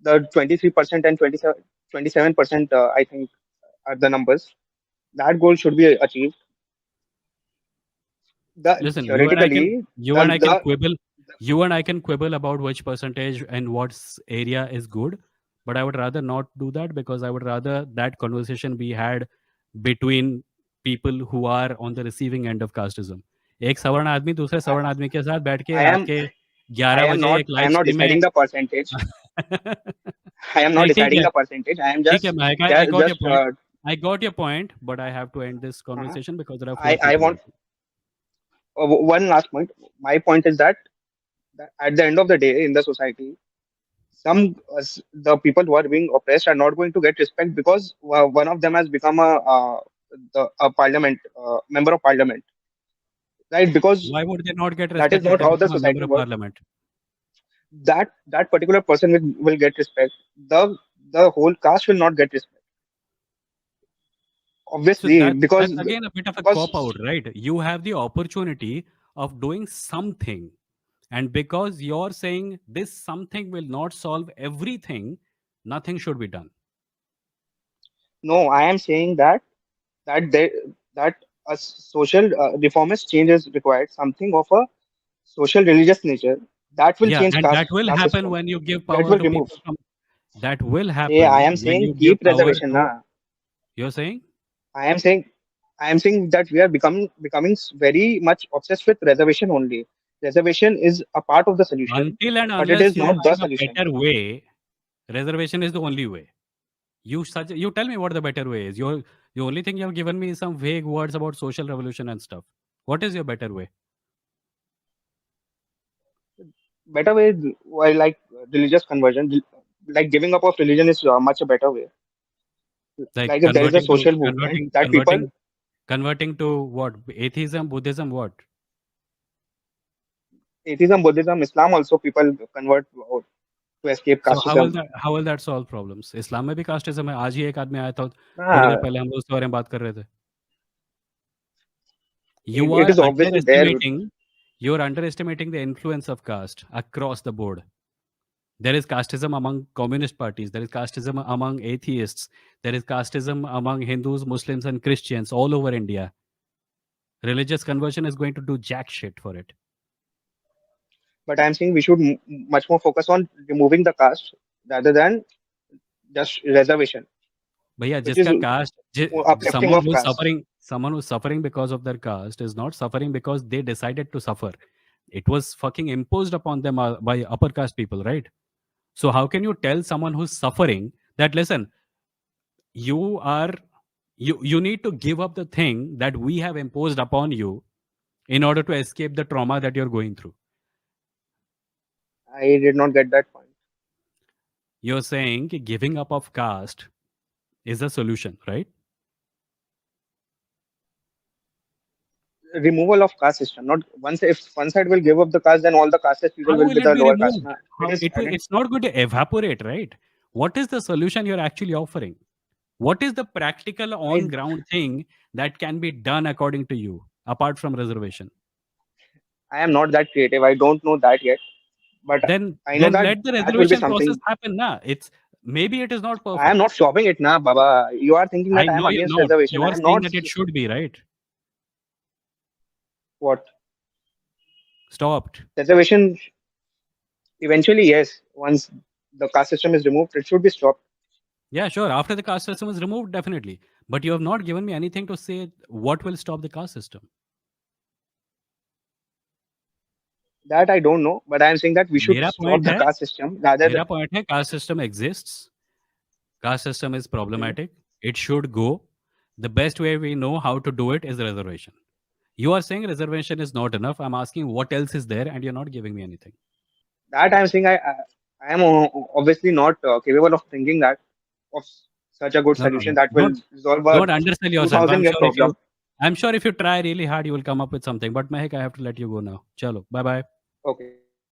the 23% and 27%, I think, are the numbers. That goal should be achieved. The Listen, theoretically, you and I can quibble. You and I can quibble about which percentage and what area is good, but I would rather not do that because I would rather that conversation be had between people who are on the receiving end of casteism. एक सवर्ण आदमी दूसरे I, सवर्ण आदमी के साथ बैठ के I रात am के 11 बजे एक I live am not stream में deciding the percentage. I am not नहीं ठीक deciding है the percentage. I am ठीक है Mahek, I got your just point. I got your point, but I have to end this conversation because there are four I people want waiting. one last point. My point is that at the end of the day in the society, the people who are being oppressed are not going to get respect because one of them has become a parliament member of parliament, right? Because Why would they not get that is respect if not they how the become a member society of works. parliament? that particular person will get respect. The whole caste will not get respect. So Obviously, that's again a bit of a cop out, right? You have the opportunity of doing something, and because you're saying this something will not solve everything, nothing should be done. no, I am saying that they, that a social reformist change is required, something of a social religious nature that will Yeah, change and that will caste happen system. when you give That power will to remove. people from. That will Yeah, I happen am when saying you give keep power reservation, to. na. You're saying I am saying I am saying that we are becoming very much obsessed with reservation only. Reservation is a part of the solution, until and but it unless is you not the find a solution. better way, reservation is the only way. You tell me what the better way is. The only thing you have given me is some vague words about social revolution and stuff. What is your better way? Better way, well, like religious conversion, like giving up of religion is much a better way. Like Like if there is a social movement that people, converting to what? Atheism, Buddhism, what? atheism, Buddhism, Islam also people convert to escape So casteism. how will that solve problems? इस्लाम में भी casteism है. आज ही एक आदमी आया था. थोड़ी देर Ah, पहले हम लोग उसके बारे में बात कर रहे थे. You it are is obviously there. underestimating. You're underestimating the influence of caste across the board. There is casteism among communist parties. There is casteism among atheists. There is casteism among Hindus, Muslims, and Christians all over India. Religious conversion is going to do jack shit for it. But I'm saying we should much more focus on removing the caste rather than just reservation, भैया which is जिसका caste uplifting of caste. someone who's suffering because of their caste is not suffering because they decided to suffer. It was fucking imposed upon them by upper caste people, right? So how can you tell someone who's suffering that listen, you are you need to give up the thing that we have imposed upon you in order to escape the trauma that you're going through? I did not get that point. You're saying कि giving up of caste is a solution, right? Removal of caste system. Not once if one side will give up the caste, then all the caste people How will will be it the be lower caste. removed? Na. It is It's not going to evaporate, right? What is the solution you're actually offering? What is the practical on ground thing that can be done according to you apart from reservation? I am not that creative. I don't know that yet. But Then I know that let the that will be reservation process something. happen. Na, it's maybe it is not I am perfect. not stopping it, na, Baba. You are thinking I that I am know you're against not. reservation. I You're am saying not. that it should be, right? What? Stopped. Reservation, eventually, yes. Once the caste system is removed, it should be stopped. Yeah, sure. After the caste system is removed, definitely. But you have not given me anything to say what will stop the caste system. That I don't know. But I am saying that we should मेरा stop the caste system rather than. point है caste system exists. Caste system is problematic. It should go. The best way we know how to do it is reservation. You are saying reservation is not enough. I'm asking what else is there, and you're not giving me anything. That I am saying I am obviously not capable of thinking that of such a good solution that will resolve a Don't undersell yourself. 2000-year problem. I'm sure if you try really hard, you will come up with something. But Mehak, I have to let you go now. Chalo, bye bye. Okay.